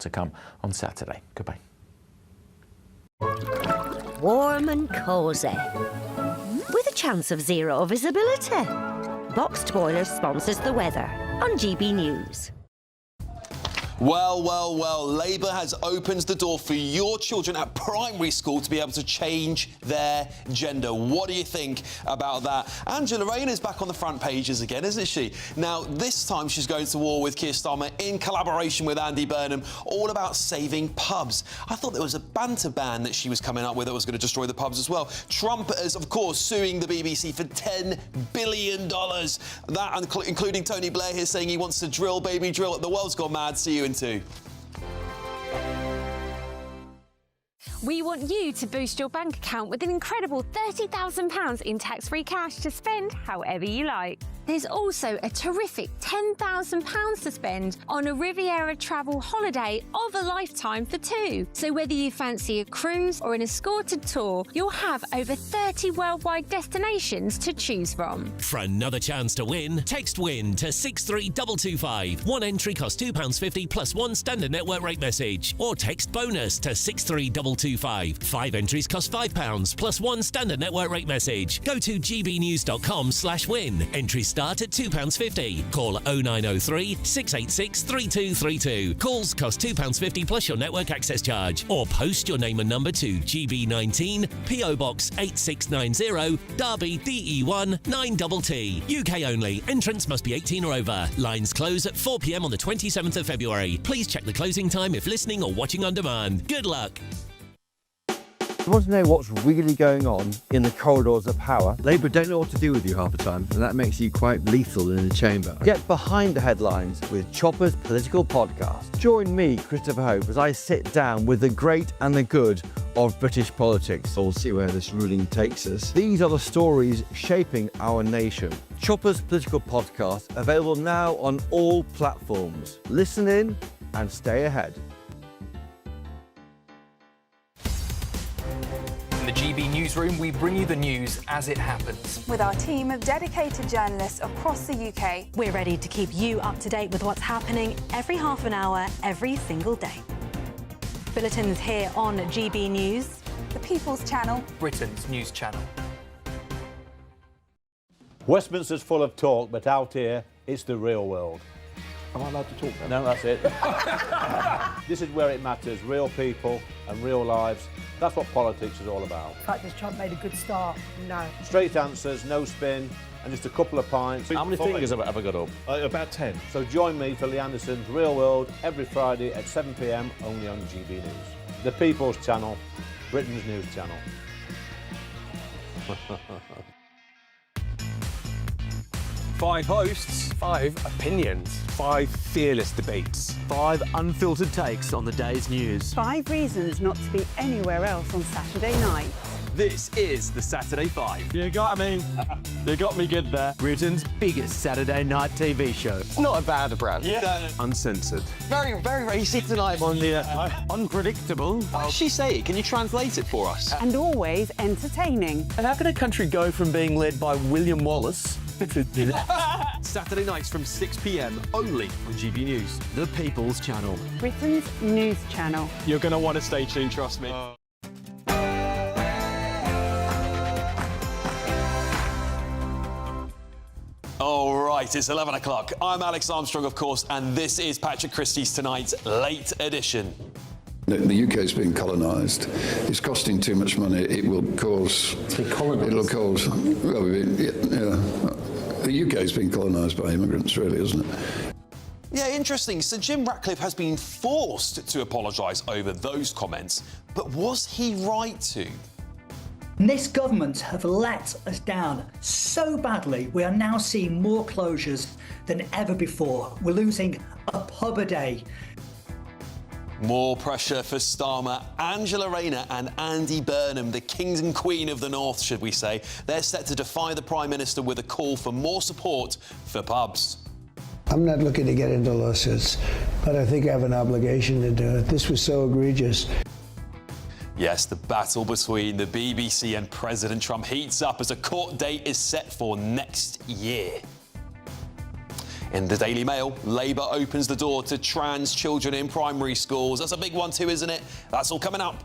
to come on Saturday. Goodbye. Warm and cosy, with a chance of zero visibility. Boxed Boilers sponsors the weather on GB News. Well, Labour has opened the door for your children at primary school to be able to change their gender. What do you think about that? Angela Rayner's back on the front pages again, isn't she? Now, this time she's going to war with Keir Starmer in collaboration with Andy Burnham, all about saving pubs. I thought there was a banter ban that she was coming up with that was going to destroy the pubs as well. Trumpeters, of course, suing the BBC for $10 billion. That, including Tony Blair here saying he wants to drill, baby, drill. The world's gone mad. See you in 2. We want you to boost your bank account with an incredible £30,000 in tax-free cash to spend however you like. There's also a terrific £10,000 to spend on a Riviera travel holiday of a lifetime for 2. So whether you fancy a cruise or an escorted tour, you'll have over 30 worldwide destinations to choose from. For another chance to win, text WIN to 63225. One entry costs £2.50 plus one standard network rate message. Or text BONUS to 63225. 5 entries cost £5 plus one standard network rate message. Go to gbnews.com/win. Entries start at £2.50. Call 0903 686 3232. Calls cost £2.50 plus your network access charge. Or post your name and number to GB19 PO Box 8690 Derby DE1 9TT. UK only. Entrance must be 18 or over. Lines close at 4 p.m. on the 27th of February. Please check the closing time if listening or watching on demand. Good luck. You want to know what's really going on in the corridors of power? Labour don't know what to do with you half the time, and that makes you quite lethal in the chamber. Get behind the headlines with Chopper's Political Podcast. Join me, Christopher Hope, as I sit down with the great and the good of British politics. We'll see where this ruling takes us. These are the stories shaping our nation. Chopper's Political Podcast, available now on all platforms. Listen in and stay ahead. In the GB newsroom, we bring you the news as it happens. With our team of dedicated journalists across the UK, we're ready to keep you up to date with what's happening every half an hour, every single day. Bulletins here on GB News, the People's Channel, Britain's news channel. Westminster's full of talk, but out here, it's the real world. Am I allowed to talk then? No, that's it. This is where it matters, real people and real lives. That's what politics is all about. In fact, has Trump made a good start? No. Straight answers, no spin, and just a couple of pints. How many fingers have I ever got up? About 10. So join me for Lee Anderson's Real World every Friday at 7 p.m. only on GB News. The People's Channel, Britain's news channel. 5 hosts, 5 opinions, 5 fearless debates, 5 unfiltered takes on the day's news. 5 reasons not to be anywhere else on Saturday night. This is the Saturday 5. You got me good there. Britain's biggest Saturday night TV show. It's not a bad brand. Yeah. Uncensored. Very, very racist tonight. On the unpredictable. What does she say? Can you translate it for us? And always entertaining. And how can a country go from being led by William Wallace Saturday nights from 6 p.m. only on GB News, the People's Channel. Britain's news channel. You're going to want to stay tuned, trust me. All right, it's 11 o'clock. I'm Alex Armstrong, of course, and this is Patrick Christys' tonight's Late Edition. The UK is being colonised. It's costing too much money. It will cause... It'll cause... Well, the UK is being colonised by immigrants, really, isn't it? Yeah, interesting. Sir Jim Ratcliffe has been forced to apologise over those comments, but was he right to? This government have let us down so badly. We are now seeing more closures than ever before. We're losing a pub a day. More pressure for Starmer, Angela Rayner and Andy Burnham, the kings and queen of the north, should we say. They're set to defy the Prime Minister with a call for more support for pubs. I'm not looking to get into lawsuits, but I think I have an obligation to do it. This was so egregious. Yes, the battle between the BBC and President Trump heats up as a court date is set for next year. In the Daily Mail, Labour opens the door to trans children in primary schools. That's a big one too, isn't it? That's all coming up.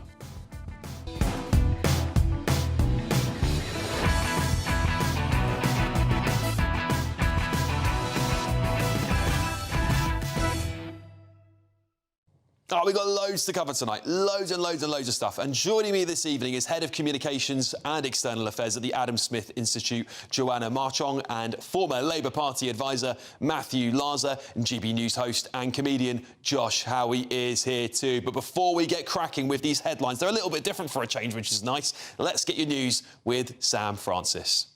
Oh, we've got loads to cover tonight. Loads and loads and loads of stuff. And joining me this evening is Head of Communications and External Affairs at the Adam Smith Institute, Joanna Marchong, and former Labour Party advisor Matthew Larzer, and GB News host and comedian Josh Howie is here too. But before we get cracking with these headlines, they're a little bit different for a change, which is nice. Let's get your news with Sam Francis.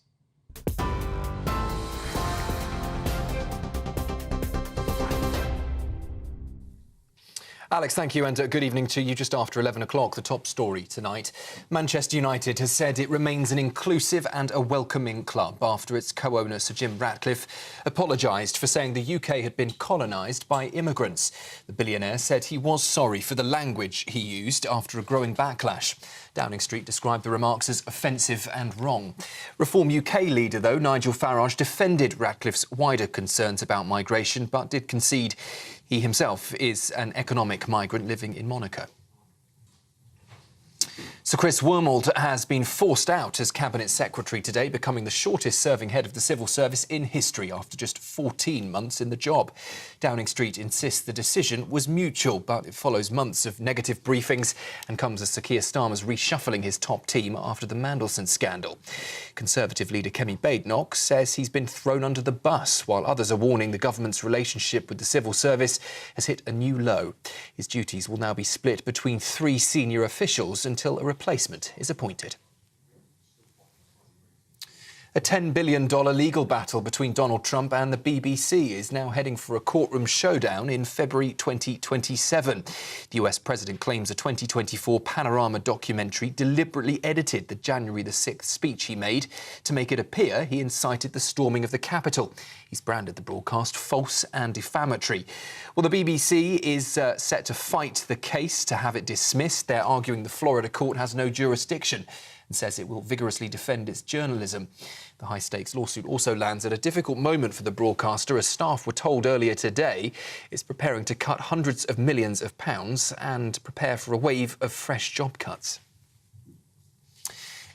Alex, thank you, and good evening to you. Just after 11 o'clock, the top story tonight. Manchester United has said it remains an inclusive and a welcoming club after its co-owner Sir Jim Ratcliffe apologised for saying the UK had been colonised by immigrants. The billionaire said he was sorry for the language he used after a growing backlash. Downing Street described the remarks as offensive and wrong. Reform UK leader, though, Nigel Farage, defended Ratcliffe's wider concerns about migration, but did concede he himself is an economic migrant living in Monaco. Sir Chris Wormold has been forced out as Cabinet Secretary today, becoming the shortest-serving head of the civil service in history after just 14 months in the job. Downing Street insists the decision was mutual, but it follows months of negative briefings and comes as Sir Keir Starmer's reshuffling his top team after the Mandelson scandal. Conservative leader Kemi Badenoch says he's been thrown under the bus, while others are warning the government's relationship with the civil service has hit a new low. His duties will now be split between 3 senior officials until a replacement is appointed. A $10 billion legal battle between Donald Trump and the BBC is now heading for a courtroom showdown in February 2027. The US president claims a 2024 Panorama documentary deliberately edited the January the 6th speech he made to make it appear he incited the storming of the Capitol. He's branded the broadcast false and defamatory. Well, the BBC is set to fight the case to have it dismissed. They're arguing the Florida court has no jurisdiction and says it will vigorously defend its journalism. The high-stakes lawsuit also lands at a difficult moment for the broadcaster, as staff were told earlier today it's preparing to cut hundreds of millions of pounds and prepare for a wave of fresh job cuts.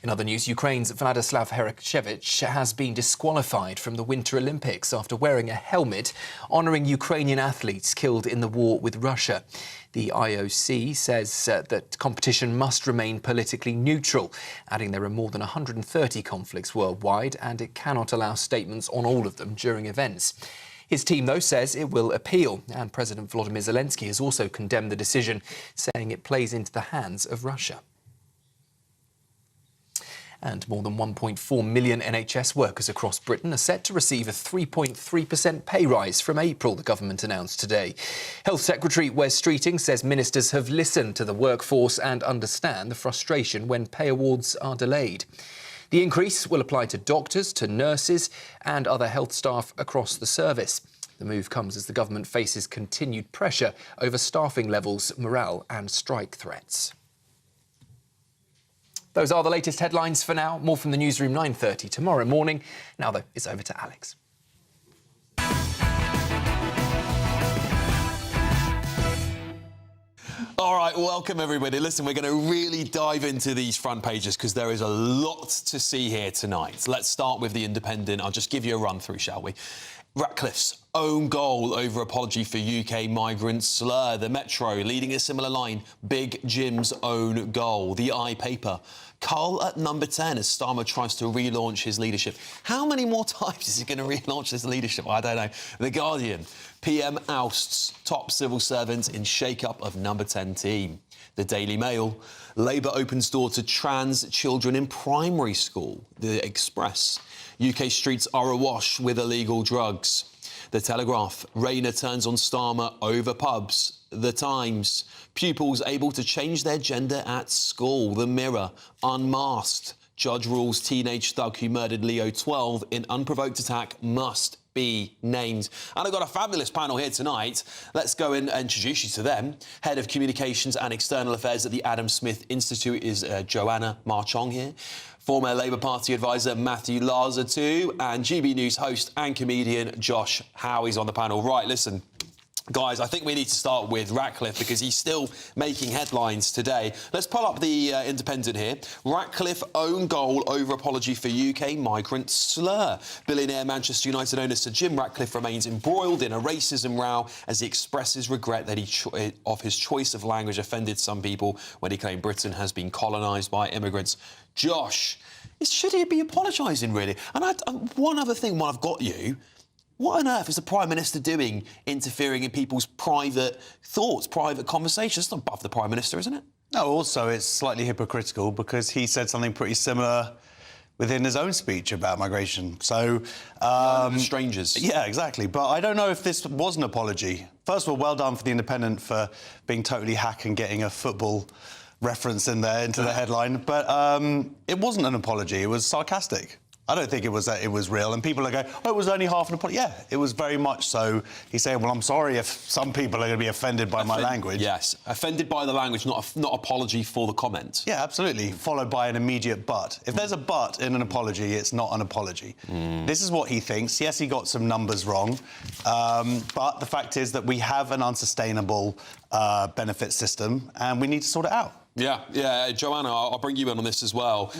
In other news, Ukraine's Vladislav Herashevich has been disqualified from the Winter Olympics after wearing a helmet honouring Ukrainian athletes killed in the war with Russia. The IOC says that competition must remain politically neutral, adding there are more than 130 conflicts worldwide and it cannot allow statements on all of them during events. His team, though, says it will appeal, and President Volodymyr Zelensky has also condemned the decision, saying it plays into the hands of Russia. And more than 1.4 million NHS workers across Britain are set to receive a 3.3% pay rise from April, the government announced today. Health Secretary Wes Streeting says ministers have listened to the workforce and understand the frustration when pay awards are delayed. The increase will apply to doctors, to nurses and other health staff across the service. The move comes as the government faces continued pressure over staffing levels, morale and strike threats. Those are the latest headlines for now. More from the newsroom 9:30 tomorrow morning. Now, though, it's over to Alex. All right, welcome everybody. Listen, we're going to really dive into these front pages because there is a lot to see here tonight. Let's start with The Independent. I'll just give you a run through, shall we? Ratcliffe's own goal over apology for UK migrant slur. The Metro leading a similar line. Big Jim's own goal. The iPaper. Carl at number 10 as Starmer tries to relaunch his leadership. How many more times is he going to relaunch his leadership? I don't know. The Guardian. PM ousts top civil servants in shake-up of number 10 team. The Daily Mail. Labour opens door to trans children in primary school. The Express. UK streets are awash with illegal drugs. The Telegraph. Rayner turns on Starmer over pubs. The Times. Pupils able to change their gender at school. The Mirror. Unmasked. Judge rules teenage thug who murdered Leo 12 in unprovoked attack must be named. And I've got a fabulous panel here tonight. Let's go and introduce you to them. Head of Communications and External Affairs at the Adam Smith Institute is Joanna Marchong here. former Labour Party advisor Matthew Lazar and GB News host and comedian Josh Howie's on the panel. Right, listen. Guys, I think we need to start with Ratcliffe because he's still making headlines today. Let's pull up the Independent here. Ratcliffe own goal over apology for UK migrant slur. Billionaire Manchester United owner Sir Jim Ratcliffe remains embroiled in a racism row as he expresses regret that of his choice of language offended some people when he claimed Britain has been colonised by immigrants. Josh, should he be apologising, really? And one other thing while I've got you. What on earth is the Prime Minister doing interfering in people's private thoughts, private conversations? It's not above the Prime Minister, isn't it? No, also it's slightly hypocritical because he said something pretty similar within his own speech about migration. So... strangers. Yeah, exactly. But I don't know if this was an apology. First of all, well done for The Independent for being totally hack and getting a football reference in there into the headline. But it wasn't an apology. It was sarcastic. I don't think it was real, and people are going, oh, it was only half an apology. Yeah, it was very much so. He's saying, well, I'm sorry if some people are going to be offended by my language. Yes, offended by the language, not apology for the comment. Yeah, absolutely, followed by an immediate but. If there's a but in an apology, it's not an apology. This is what he thinks. Yes, he got some numbers wrong, but the fact is that we have an unsustainable benefit system, and we need to sort it out. Yeah, Joanna, I'll bring you in on this as well.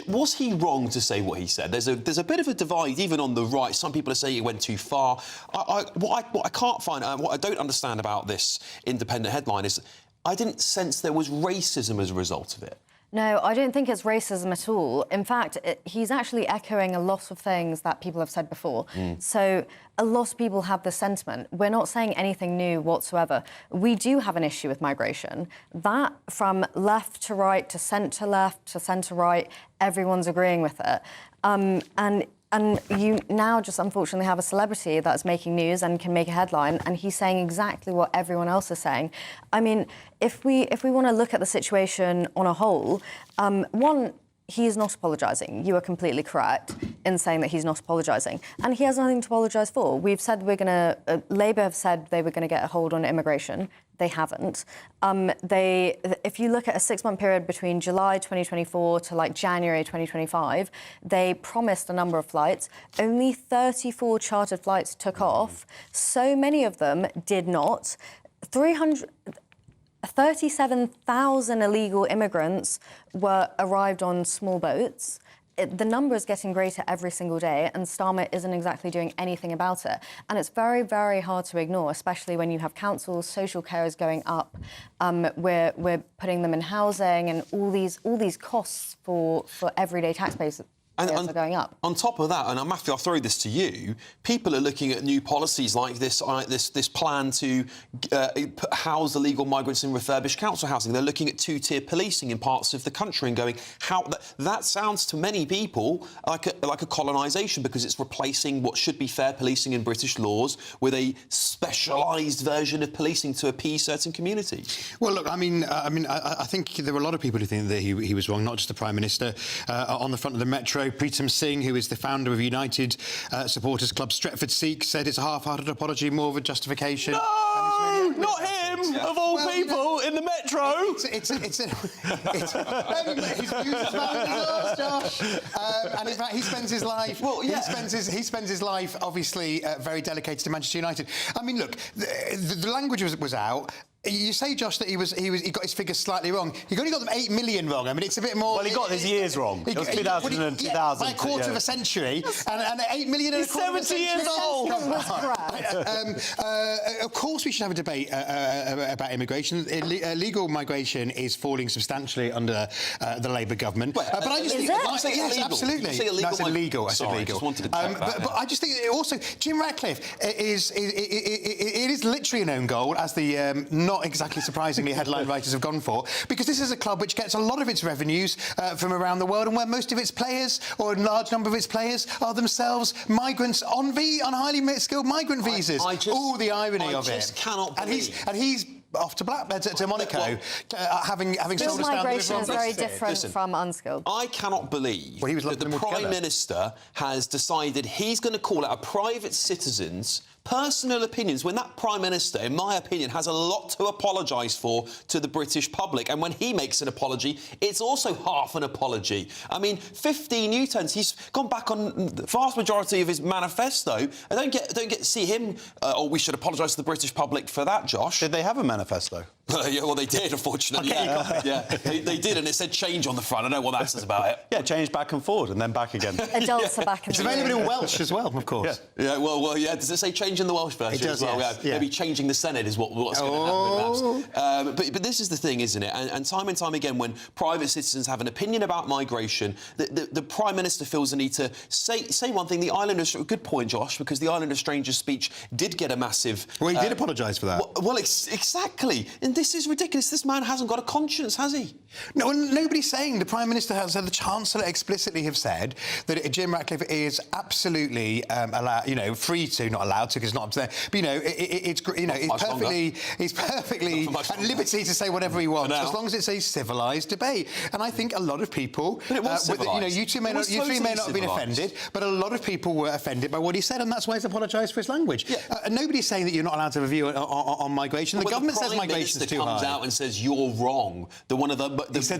Was he wrong to say what he said? There's a bit of a divide, even on the right. Some people are saying it went too far. What I can't find, what I don't understand about this Independent headline is I didn't sense there was racism as a result of it. No, I don't think it's racism at all. In fact, he's actually echoing a lot of things that people have said before. So a lot of people have this sentiment. We're not saying anything new whatsoever. We do have an issue with migration. That, from left to right to centre left to centre right, everyone's agreeing with it. And you now just unfortunately have a celebrity that's making news and can make a headline, and he's saying exactly what everyone else is saying. I mean, if we want to look at the situation on a whole, one, he is not apologising. You are completely correct in saying that he's not apologising. And he has nothing to apologise for. We've said Labour have said they were going to get a hold on immigration. They haven't. If you look at a 6-month period between July 2024 to January 2025, they promised a number of flights. Only 34 chartered flights took off. So many of them did not. 37,000 illegal immigrants arrived on small boats. The number is getting greater every single day, and Starmer isn't exactly doing anything about it. And it's very, very hard to ignore, especially when you have councils, social carers going up. We're putting them in housing, and all these costs for everyday taxpayers are going up. On top of that, and Matthew, I'll throw this to you, people are looking at new policies like this plan to house illegal migrants in refurbished council housing. They're looking at two-tier policing in parts of the country and going, that sounds to many people like a colonisation, because it's replacing what should be fair policing in British laws with a specialised version of policing to appease certain communities. Well, look, I think there were a lot of people who think that he was wrong, not just the Prime Minister. On the front of the Metro, Pritam Singh, who is the founder of United Supporters Club Stretford Sikh, said it's a half-hearted apology, more of a just. No, not him, of all people, in the Metro. His views as valid as ours, Josh. And in fact, he spends his life. Well, yeah. He spends his life, obviously, very dedicated to Manchester United. I mean, look, the language was out. You say, Josh, that he got his figures slightly wrong. He only got them 8 million wrong. I mean, it's a bit more... Well, he got his years wrong. It was 2000 and 2000. By a quarter of a century, and 8 million and a quarter of a century. He's 70 years old. Of course we should have a debate about immigration. Legal migration is falling substantially under the Labour government. But I just think... Yes, absolutely. I said illegal. I said legal. I just wanted to check that. But I just think also, Jim Ratcliffe is literally an own goal, as the not exactly surprisingly headline writers have gone for, because this is a club which gets a lot of its revenues from around the world, and where most of its players, or a large number of its players, are themselves migrants on highly skilled migrant visas. The irony of it. I just cannot believe. And he's off to to Monaco, having sold us down the river. Migration is very different from unskilled. I cannot believe that the Prime Minister has decided he's going to call out a private citizen's personal opinions, when that Prime Minister, in my opinion, has a lot to apologise for to the British public, and when he makes an apology, it's also half an apology. I mean, 15 U-turns. He's gone back on the vast majority of his manifesto. I don't get to see him, we should apologise to the British public for that, Josh. Did they have a manifesto? Yeah, well, they did, unfortunately. Okay, yeah, they did, and it said change on the front. I don't know what that says about it. Yeah, change back and forward, and then back again. Adults are back in It's the available room. in Welsh as well, of course. Yeah, well, yeah. Does it say change in the Welsh version It does, as well? yes. Yeah. Yeah. Maybe changing the Senate is what's going to happen, perhaps. But this is the thing, isn't it? And time again, when private citizens have an opinion about migration, the Prime Minister feels the need to say one thing. The Island of... Good point, Josh, because the Island of Strangers speech did get a massive... Well, he did apologise for that. Well, exactly. And this is ridiculous. This man hasn't got a conscience, has he? No, nobody's saying. The Prime Minister has said, the Chancellor explicitly have said that Jim Ratcliffe is absolutely allowed, free to, not allowed to, because it's not up to there, but, he's perfectly at liberty to say whatever he wants, as long as it's a civilised debate. And I think a lot of people... But it was civilised. You three may not have been offended, but a lot of people were offended by what he said, and that's why he's apologised for his language. Yeah. Nobody's saying that you're not allowed to have a view on migration. The government says migration's too high. The Prime Minister comes out and says you're wrong. They said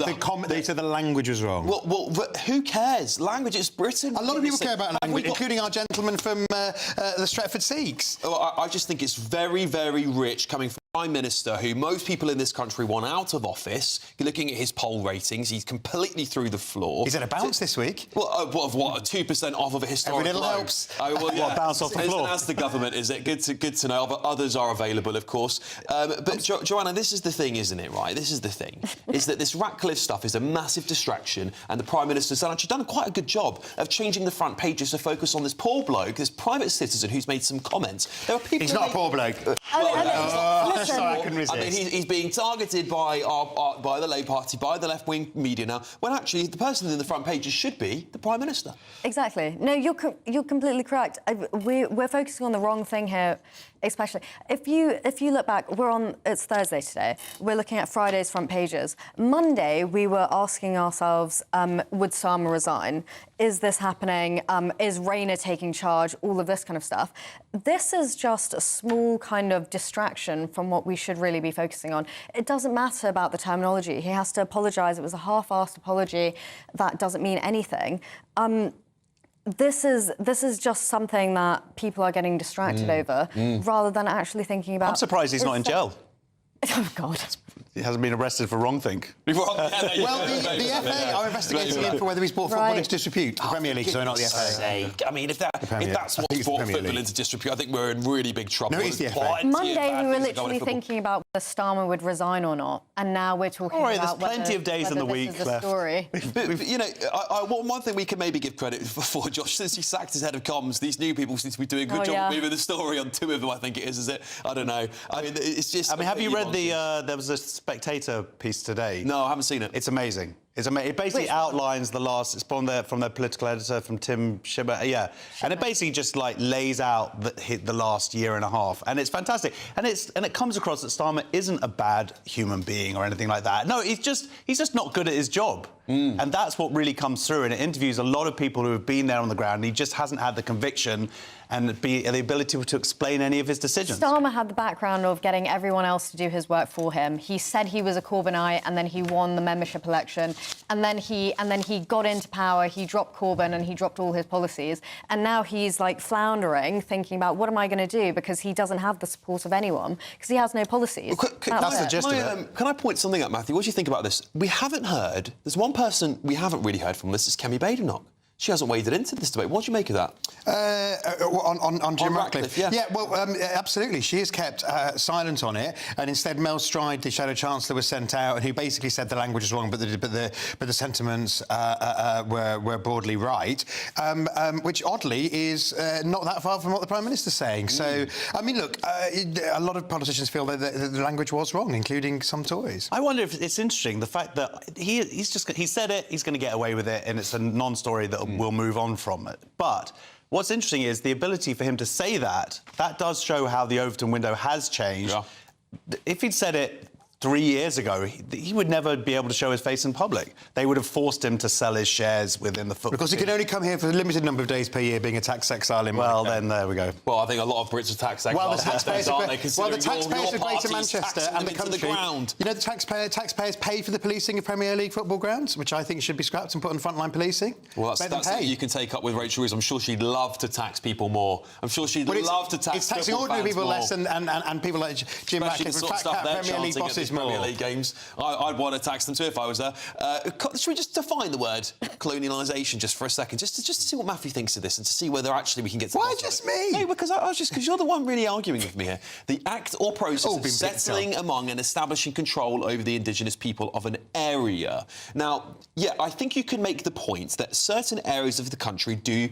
the language was wrong. Well, but who cares? Language is Britain. A lot of people care about language, including our gentleman from the Stretford Sikhs. I just think it's very, very rich coming from a Prime Minister who most people in this country want out of office. You're looking at his poll ratings, he's completely through the floor. He's at a bounce this week. Well, what, 2% off of a historic Every little low? helps. What, bounce off the floor? As the government, is it? Good to know. But others are available, of course. But Joanna, this is the thing, isn't it, right? This is the thing, is that this Ratcliffe stuff is a massive distraction, and the Prime Minister's actually done quite a good job of changing the front pages to focus on this poor bloke, this private citizen who's made some comments. There are people... He's not a poor bloke. Sorry, I couldn't resist. I mean, he's being targeted by the Labour Party, by the left-wing media now, when actually the person in the front pages should be the Prime Minister. Exactly. No, you're completely correct. We're focusing on the wrong thing here, especially. If you look back, it's Thursday today. We're looking at Friday's front pages. Monday, we were asking ourselves, would Starmer resign? Is this happening? Is Rayner taking charge? All of this kind of stuff. This is just a small kind of distraction from what we should really be focusing on. It doesn't matter about the terminology. He has to apologise. It was a half-assed apology. That doesn't mean anything. This is just something that people are getting distracted over, rather than actually thinking about... I'm surprised he's not in jail. Oh, God. He hasn't been arrested for wrongthink. Well, the FA are investigating him for whether he's brought football into disrepute. The Premier League, so not the FA. I mean, if that's what's brought football into disrepute, I think we're in really big trouble. No, it's the FA. Monday, we were literally thinking about whether Starmer would resign or not, and now we're talking about there's plenty of days in the week left. Story. But, one thing we can maybe give credit for, Josh, since he sacked his head of comms, these new people seem to be doing a good job of moving the story on two of them, I think it is it? I don't know. I mean, it's just... I mean, have you read there was a Spectator piece today? No, I haven't seen it. It's amazing. It basically outlines the last... It's from their political editor, from Tim Shibber. Yeah. And it basically just, lays out the last year and a half. And it's fantastic. And it comes across that Starmer isn't a bad human being or anything like that. No, he's just not good at his job. And that's what really comes through. And it interviews a lot of people who have been there on the ground, and he just hasn't had the conviction and the ability to explain any of his decisions. Starmer had the background of getting everyone else to do his work for him. He said he was a Corbynite, and then he won the membership election, and then he got into power. He dropped Corbyn, and he dropped all his policies, and now he's floundering, thinking about what am I going to do, because he doesn't have the support of anyone because he has no policies. That's the gist of it. Can I point something out, Matthew? What do you think about this? We haven't heard. There's one person we haven't really heard from. This is Kemi Badenoch. She hasn't waded into this debate. What do you make of that? On Jim Ratcliffe? Yeah, well, absolutely. She has kept silent on it, and instead Mel Stride, the Shadow Chancellor, was sent out, and who basically said the language was wrong, but the sentiments were broadly right, which oddly is not that far from what the Prime Minister's saying. So, I mean, look, a lot of politicians feel that the language was wrong, including some Tories. I wonder if it's interesting, the fact that he said it, he's going to get away with it, and it's a non-story that we'll move on from it. But what's interesting is the ability for him to say that does show how the Overton window has changed. Yeah. If he'd said it 3 years ago, he would never be able to show his face in public. They would have forced him to sell his shares within the football. Because he can only come here for a limited number of days per year, being a tax exile in Monaco. Well, then there we go. Well, I think a lot of Brits are tax exiles. Well, the taxpayers aren't they? of Greater Manchester and the country. Ground. You know, the taxpayers pay for the policing of Premier League football grounds, which I think should be scrapped and put on frontline policing. Well, that's something you can take up with Rachel Reeves. I'm sure she'd love to tax people more. I'm sure she'd love to tax. It's taxing ordinary people less, and people like Jim Ratcliffe and fat cat Premier League bosses more. Premier League games. I'd want to tax them too if I was there. Should we just define the word colonialisation just for a second, just to see what Matthew thinks of this and to see whether actually we can get to the bottom of it? Why just me? No, because you're the one really arguing with me here. The act or process of settling among and establishing control over the indigenous people of an area. Now, yeah, I think you can make the point that certain areas of the country do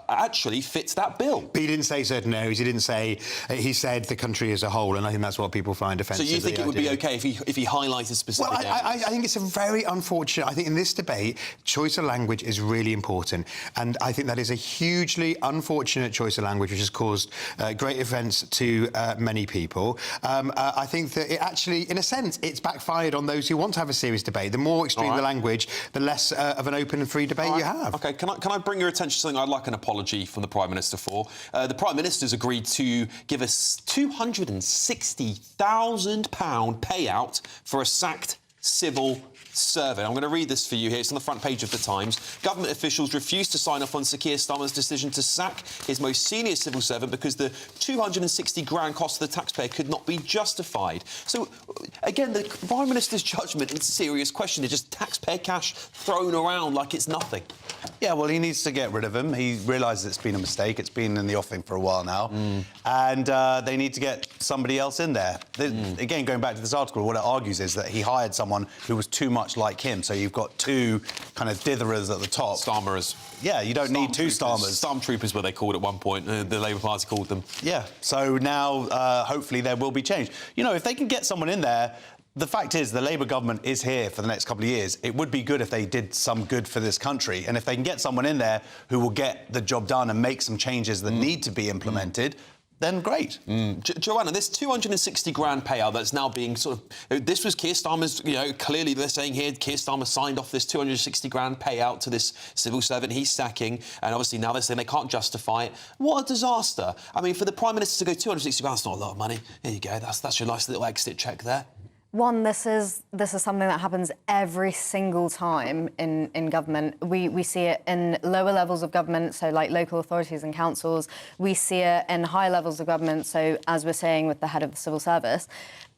actually fits that bill. But he didn't say certain areas. He didn't say. He said the country as a whole, and I think that's what people find offensive. So you think it would be OK if he highlighted specific areas? I think it's a very unfortunate. I think in this debate, choice of language is really important, and I think that is a hugely unfortunate choice of language, which has caused great offence to many people. I think that it actually, in a sense, it's backfired on those who want to have a serious debate. The more extreme the language, the less of an open and free debate you have. OK, can I bring your attention to something I'd like an apology from the Prime Minister for? The Prime Minister's agreed to give us £260,000 payout for a sacked civil servant. I'm going to read this for you here. It's on the front page of The Times. Government officials refused to sign off on Sir Keir Starmer's decision to sack his most senior civil servant because the £260,000 cost to the taxpayer could not be justified. So, again, the Prime Minister's judgment is a serious question. It's just taxpayer cash thrown around like it's nothing. Yeah, well, he needs to get rid of him. He realises it's been a mistake. It's been in the offing for a while now. And they need to get somebody else in there. Again, going back to this article, what it argues is that he hired someone who was too much like him. So you've got two kind of ditherers at the top. Starmerers. Yeah, you don't need two Starmers. Stormtroopers were they called at one point. The Labour Party called them. Yeah, so now hopefully there will be change. You know, if they can get someone in there, the fact is the Labour government is here for the next couple of years. It would be good if they did some good for this country. And if they can get someone in there who will get the job done and make some changes that need to be implemented, then great. Joanna, this £260,000 payout that's now being sort of... This was Keir Starmer's, you know, clearly they're saying here Keir Starmer signed off this £260,000 payout to this civil servant he's sacking, and obviously now they're saying they can't justify it. What a disaster. I mean, for the Prime Minister to go £260,000, that's not a lot of money. Here you go, that's your nice little exit cheque there. One, this is something that happens every single time in government. We see it in lower levels of government, so like local authorities and councils. We see it in high levels of government, so as we're saying with the head of the civil service.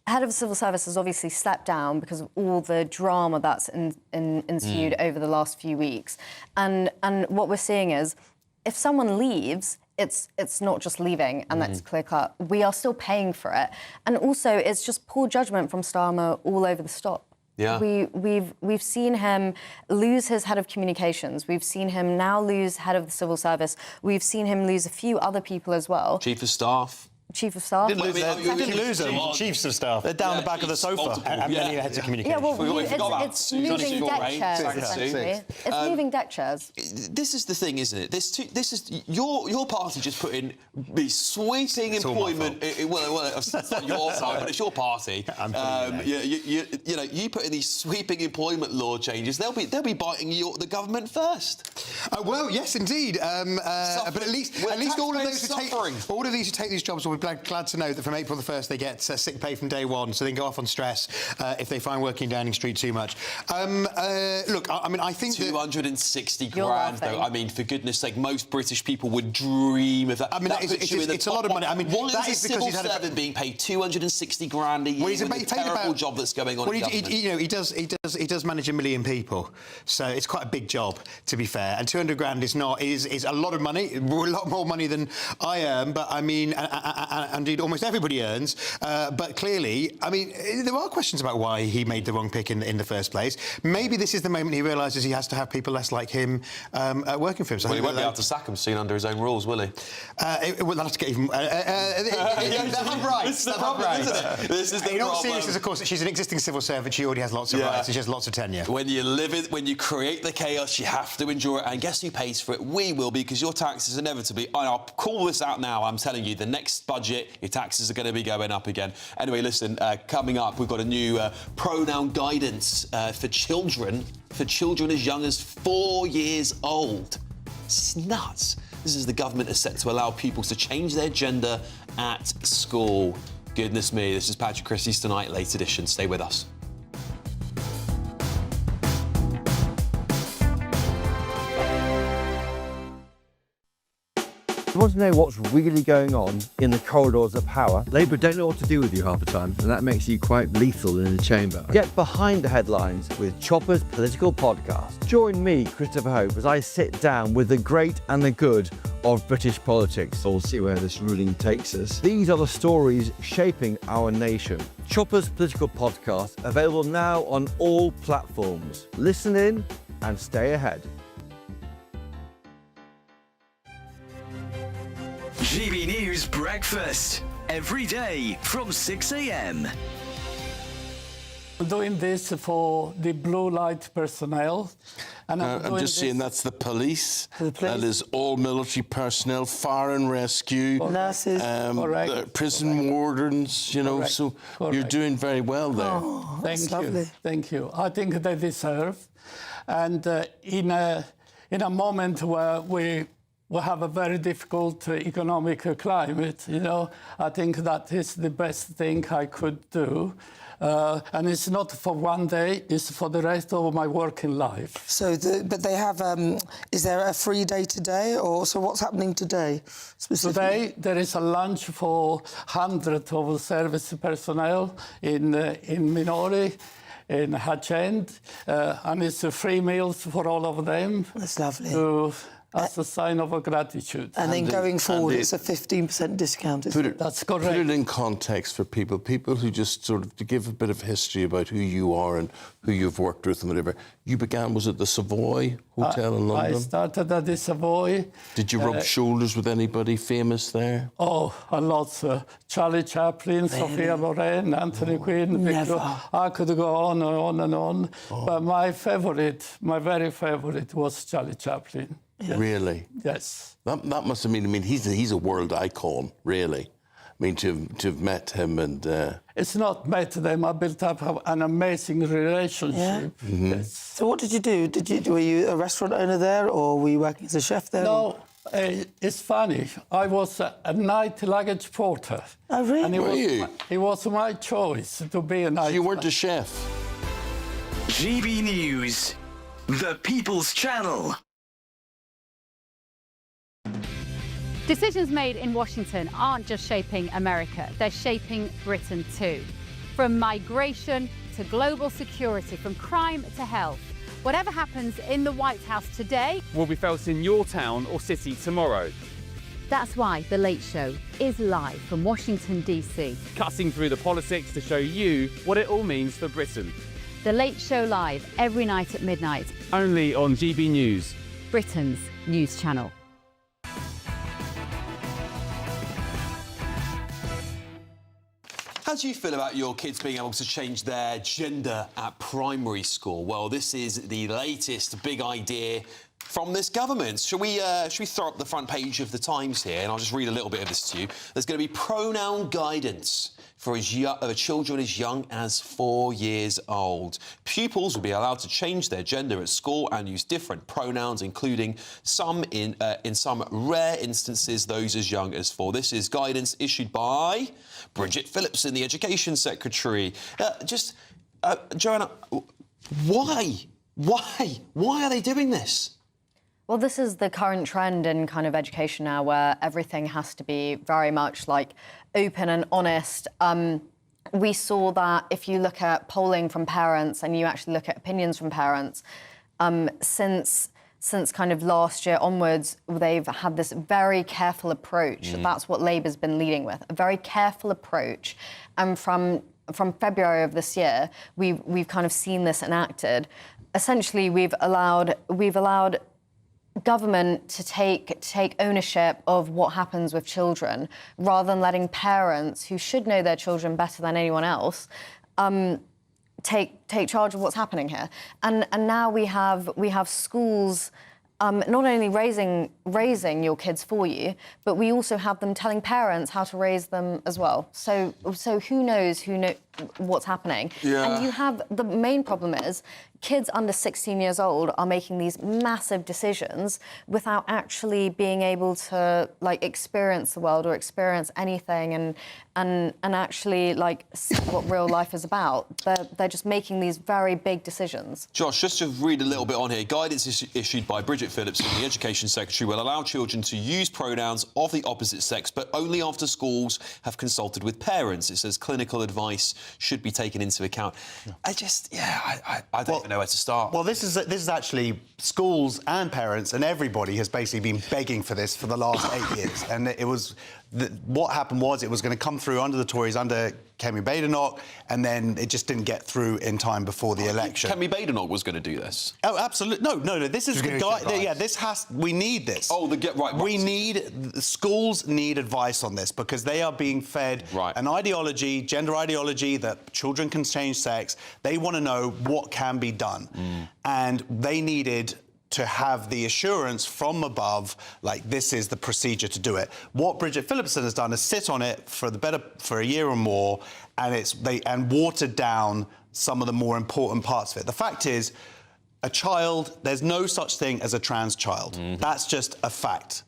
Head of the civil service has obviously stepped down because of all the drama that's ensued over the last few weeks. And what we're seeing is, if someone leaves, it's not just leaving, and that's clear-cut. We are still paying for it. And also, it's just poor judgment from Starmer all over the stop. Yeah. We've seen him lose his head of communications. We've seen him now lose head of the civil service. We've seen him lose a few other people as well. Chief of Staff. Chief of Staff. Didn't lose them. Chiefs of Staff. They're down the back of the sofa. And many heads of communication. Yeah, well, it's moving deck chairs, essentially. It's moving deck chairs. This is the thing, isn't it? This is your party just put in the sweeping employment. Well, it's not your side, but it's your party. You put in these sweeping employment law changes. They'll be biting the government first. Well, yes, indeed. But at least all of these who take these jobs will be glad to know that from April the 1st they get sick pay from day one, so they can go off on stress if they find working Downing Street too much. Look, I mean, I think £260,000, though. I mean, for goodness' sake, most British people would dream of that. I mean, it's a lot of money. I mean, why that is is a civil because servant being paid £260,000 a year with the terrible job that's going on in government? He does manage 1 million people, so it's quite a big job, to be fair. And £200,000 is a lot of money, a lot more money than I earn. But I mean, indeed, almost everybody earns. But clearly, I mean, there are questions about why he made the wrong pick in the first place. Maybe this is the moment he realises he has to have people less like him working for him. So well, he won't be able to sack him soon under his own rules, will he? We'll have to get even... This is the problem, isn't it? This is the problem. In all seriousness, of course, she's an existing civil servant. She already has lots of rights. She has lots of tenure. When you live it, when you create the chaos, you have to endure it. And guess who pays for it? We will, because your taxes inevitably... I'll call this out now. I'm telling you, the next budget budget, your taxes are going to be going up again. Anyway, listen, coming up, we've got a new pronoun guidance for children as young as 4 years old. It's nuts. This is the government is set to allow pupils to change their gender at school. Goodness me, this is Patrick Christys tonight, late edition. Stay with us. You want to know what's really going on in the corridors of power? Labour don't know what to do with you half the time, and that makes you quite lethal in the chamber. Get behind the headlines with Chopper's political podcast. Join me, Christopher Hope, as I sit down with the great and the good of British politics. We'll see where this ruling takes us. These are the stories shaping our nation. Chopper's political podcast, available now on all platforms. Listen in and stay ahead. GB News Breakfast, every day from 6 a.m. I'm doing this for the blue light personnel. And I'm just saying that's the police. That is all military personnel, fire and rescue, nurses, the prison wardens, you know, so you're doing very well there. Oh, thank you. I think they deserve. And in a moment where we have a very difficult economic climate, you know, I think that is the best thing I could do. And it's not for one day, it's for the rest of my working life. So, but they have, is there a free day today? Or so what's happening today? Today, there is a lunch for hundreds of service personnel in Minori, in Hatch End, and it's free meals for all of them. That's lovely. As a sign of gratitude. And then going forward, it's a 15% discount. That's correct. Put it in context for people who just sort of, to give a bit of history about who you are and who you've worked with and whatever. You began, was it the Savoy Hotel in London? I started at the Savoy. Did you rub shoulders with anybody famous there? Oh, a lot. Charlie Chaplin, Sophia Loren, Anthony Quinn. Victor. I could go on and on and on. But my very favourite was Charlie Chaplin. Yes. Really? Yes. That must have been, I mean, he's a world icon, really. I mean, to have met him and... It's not met them. I built up an amazing relationship. Yeah. Mm-hmm. Yes. So what did you do? Were you a restaurant owner there, or were you working as a chef there? No, it's funny. I was a night luggage porter. Oh, really? And it was my choice to be a night... So you weren't a chef? GB News, the People's Channel. Decisions made in Washington aren't just shaping America, they're shaping Britain too. From migration to global security, from crime to health. Whatever happens in the White House today will be felt in your town or city tomorrow. That's why The Late Show is live from Washington, D.C. Cutting through the politics to show you what it all means for Britain. The Late Show live every night at midnight. Only on GB News, Britain's news channel. How do you feel about your kids being able to change their gender at primary school? Well, this is the latest big idea from this government. Should we throw up the front page of the Times here, and I'll just read a little bit of this to you. There's going to be pronoun guidance for children as young as 4 years old. Pupils will be allowed to change their gender at school and use different pronouns, including some in some rare instances, those as young as 4. This is guidance issued by Bridget Phillipson, the Education Secretary. Joanna, why? Why are they doing this? Well, this is the current trend in kind of education now, where everything has to be very much like open and honest. We saw that if you look at polling from parents and you actually look at opinions from parents, since kind of last year onwards, they've had this very careful approach. That's what Labour's been leading with, a very careful approach. And from February of this year, we've kind of seen this enacted. Essentially, we've allowed government to take ownership of what happens with children, rather than letting parents, who should know their children better than anyone else, take charge of what's happening here. And now we have schools not only raising your kids for you, but we also have them telling parents how to raise them as well. So who knows what's happening? Yeah. And you have the main problem is kids under 16 years old are making these massive decisions without actually being able to like experience the world or experience anything and actually like see what real life is about. They're just making these very big decisions. Josh, just to read a little bit on here, guidance issued by Patrick Christys, the Education Secretary, will allow children to use pronouns of the opposite sex, but only after schools have consulted with parents. It says clinical advice should be taken into account. I don't even know where to start. Well, this is actually schools and parents and everybody has basically been begging for this for the last 8 years, and it was. What happened was it was going to come through under the Tories, under Kemi Badenoch, and then it just didn't get through in time before the election. Kemi Badenoch was going to do this. Oh, absolutely. No. This is the guy. Yeah, we need this. Oh, Schools need advice on this because they are being fed an ideology, gender ideology, that children can change sex. They want to know what can be done, and they needed to have the assurance from above, like this is the procedure to do it. What Patrick Christys has done is sit on it for a year or more, and watered down some of the more important parts of it. The fact is, a child, there's no such thing as a trans child. That's just a fact.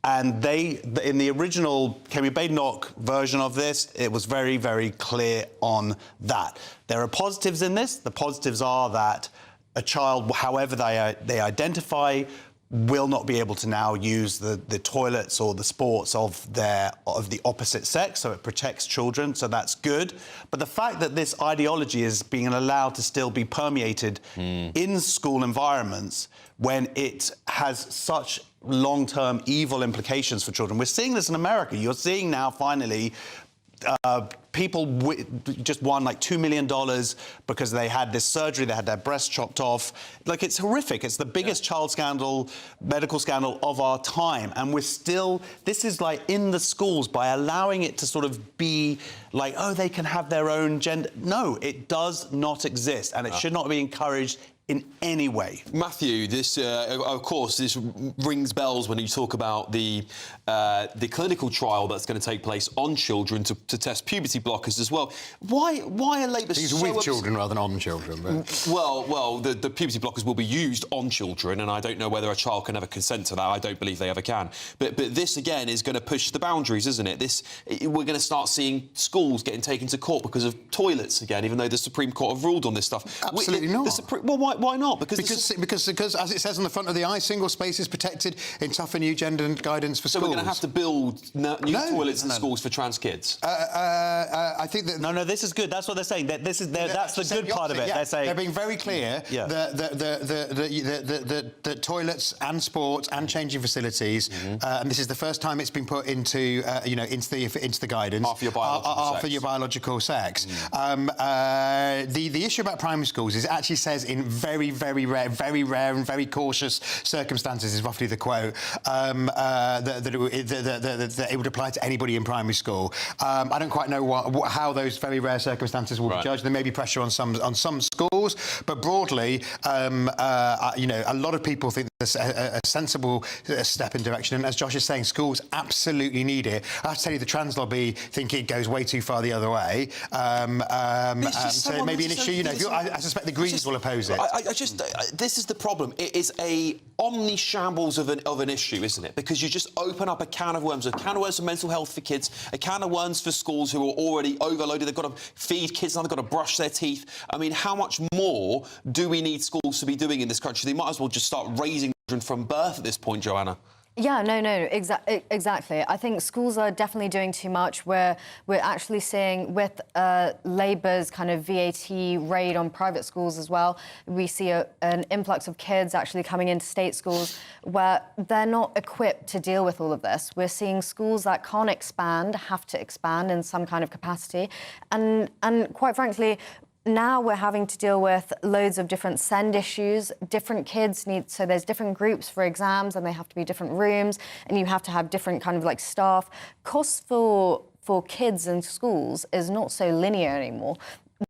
And in the original Kemi Badenoch version of this, it was very, very clear on that. There are positives in this. The positives are that a child, however they identify, will not be able to now use the toilets or the sports of the opposite sex, so it protects children, so that's good. But the fact that this ideology is being allowed to still be permeated in school environments when it has such long-term evil implications for children. We're seeing this in America. You're seeing now, finally, people just won like $2 million because they had this surgery, they had their breast chopped off. Like, it's horrific. It's the biggest child scandal, medical scandal of our time. And we're still, this is like in the schools, by allowing it to sort of be like, oh, they can have their own gender. No, it does not exist, and it should not be encouraged in any way. Matthew, this, of course, this rings bells when you talk about the clinical trial that's going to take place on children to test puberty blockers as well. Why are Labour so with children rather than on children? But... Well, the puberty blockers will be used on children, and I don't know whether a child can ever consent to that. I don't believe they ever can. But this, again, is going to push the boundaries, isn't it? We're going to start seeing schools getting taken to court because of toilets again, even though the Supreme Court have ruled on this stuff. Absolutely not. Why not? Because as it says on the front of the eye, single space is protected in tougher new gender guidance for schools. So we're going to have to build new toilets in schools for trans kids? I think that... No, this is good. That's what they're saying. That's the good part of it. Yeah. They're being very clear that toilets and sports and changing facilities, and this is the first time it's been put into the guidance after your biological sex. The issue about primary schools is it actually says in very, very rare and very cautious circumstances, is roughly the quote, that it would apply to anybody in primary school. I don't quite know how those very rare circumstances will be judged. There may be pressure on some schools, but broadly, a lot of people think that's a sensible step in direction. And as Josh is saying, schools absolutely need it. I have to tell you, the trans lobby think it goes way too far the other way. So it may be an issue. I suspect the Greens will oppose it. This is the problem. It is a omni-shambles of an issue, isn't it? Because you just open up a can of worms for mental health for kids, a can of worms for schools who are already overloaded. They've got to feed kids, now they've got to brush their teeth. I mean, how much more do we need schools to be doing in this country? They might as well just start raising children from birth at this point, Joanna. Yeah, no, exactly. I think schools are definitely doing too much. We're actually seeing with Labour's kind of VAT raid on private schools as well, we see an influx of kids actually coming into state schools where they're not equipped to deal with all of this. We're seeing schools that can't expand, have to expand in some kind of capacity. And quite frankly, now we're having to deal with loads of different SEND issues. Different kids so there's different groups for exams and they have to be different rooms and you have to have different kind of like staff. Costs for kids in schools is not so linear anymore.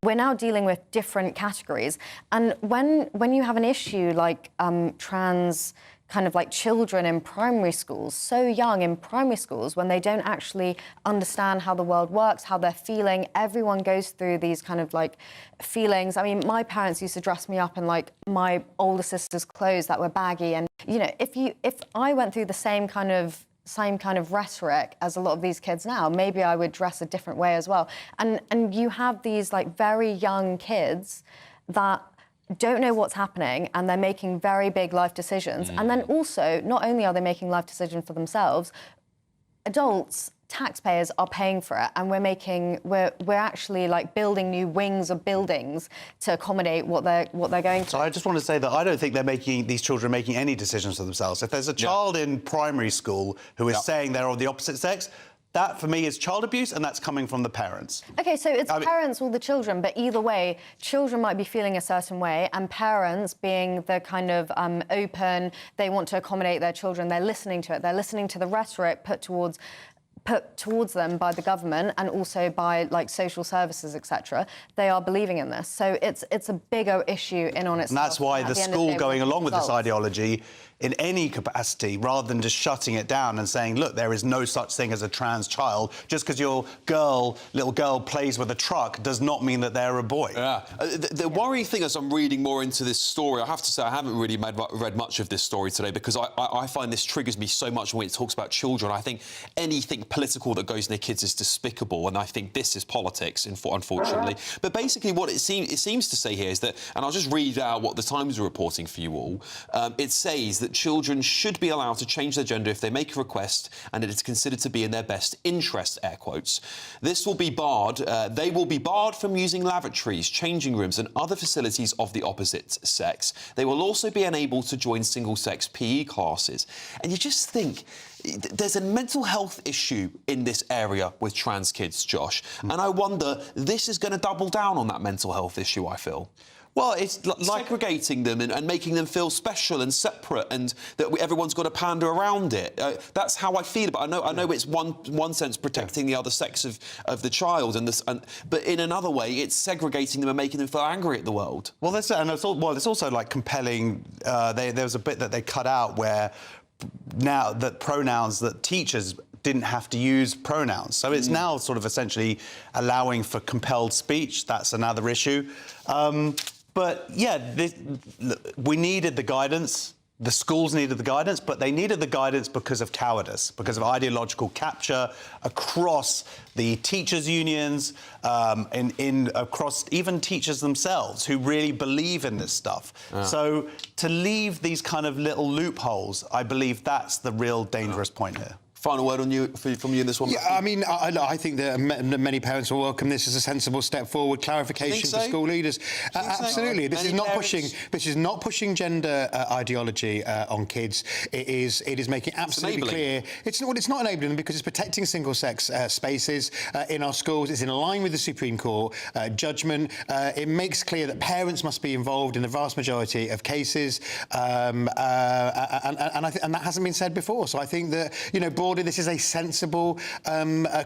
we're now dealing with different categories. And when you have an issue like trans kind of like children in primary schools, so young in primary schools, when they don't actually understand how the world works, how they're feeling, everyone goes through these kind of like feelings. I mean, my parents used to dress me up in like my older sister's clothes that were baggy. And, you know, if I went through the same kind of rhetoric as a lot of these kids now, maybe I would dress a different way as well. And you have these like very young kids that don't know what's happening, and they're making very big life decisions. And then also, not only are they making life decisions for themselves, adults, taxpayers are paying for it, and we're actually like building new wings of buildings to accommodate what they're going through. So I just want to say that I don't think these children are making any decisions for themselves. If there's a child in primary school who is saying they're of the opposite sex, that, for me, is child abuse, and that's coming from the parents. OK, so it's parents or the children, but either way, children might be feeling a certain way, and parents, being the kind of open, they want to accommodate their children, they're listening to it, they're listening to the rhetoric put towards them by the government and also by like social services, etc. They are believing in this, so it's a bigger issue in on itself. And that's why the school going along with this ideology in any capacity, rather than just shutting it down and saying, look, there is no such thing as a trans child. Just because your little girl plays with a truck does not mean that they're a boy. Yeah. The worrying thing as I'm reading more into this story, I have to say I haven't really read much of this story today, because I find this triggers me so much when it talks about children. I think anything political that goes near kids is despicable, and I think this is politics, unfortunately. But basically what it seems to say here is that, and I'll just read out what the Times are reporting for you all, it says that children should be allowed to change their gender if they make a request and it is considered to be in their best interest, air quotes. This will be barred. They will be barred from using lavatories, changing rooms and other facilities of the opposite sex. They will also be unable to join single-sex PE classes. And you just think, there's a mental health issue in this area with trans kids, Josh. And I wonder, this is going to double down on that mental health issue, I feel. Well, it's like segregating them and making them feel special and separate, and that everyone's got to pander around it. That's how I feel. But I know it's one sense protecting the other sex of the child, but in another way, it's segregating them and making them feel angry at the world. Well, it's also like compelling. There was a bit that they cut out where now that pronouns that teachers didn't have to use pronouns. So it's now sort of essentially allowing for compelled speech. That's another issue. But yeah, we needed the guidance. The schools needed the guidance, but they needed the guidance because of cowardice, because of ideological capture across the teachers' unions, across even teachers themselves who really believe in this stuff. So to leave these kind of little loopholes, I believe that's the real dangerous point here. Final word from you in this one? Yeah, I mean, I think that many parents will welcome this as a sensible step forward, clarification for school leaders. Absolutely. This is not pushing gender ideology on kids. It is making absolutely clear. It's not enabling them, because it's protecting single-sex spaces in our schools. It's in line with the Supreme Court judgment. It makes clear that parents must be involved in the vast majority of cases, and that hasn't been said before. So I think that, broadly, this is a sensible,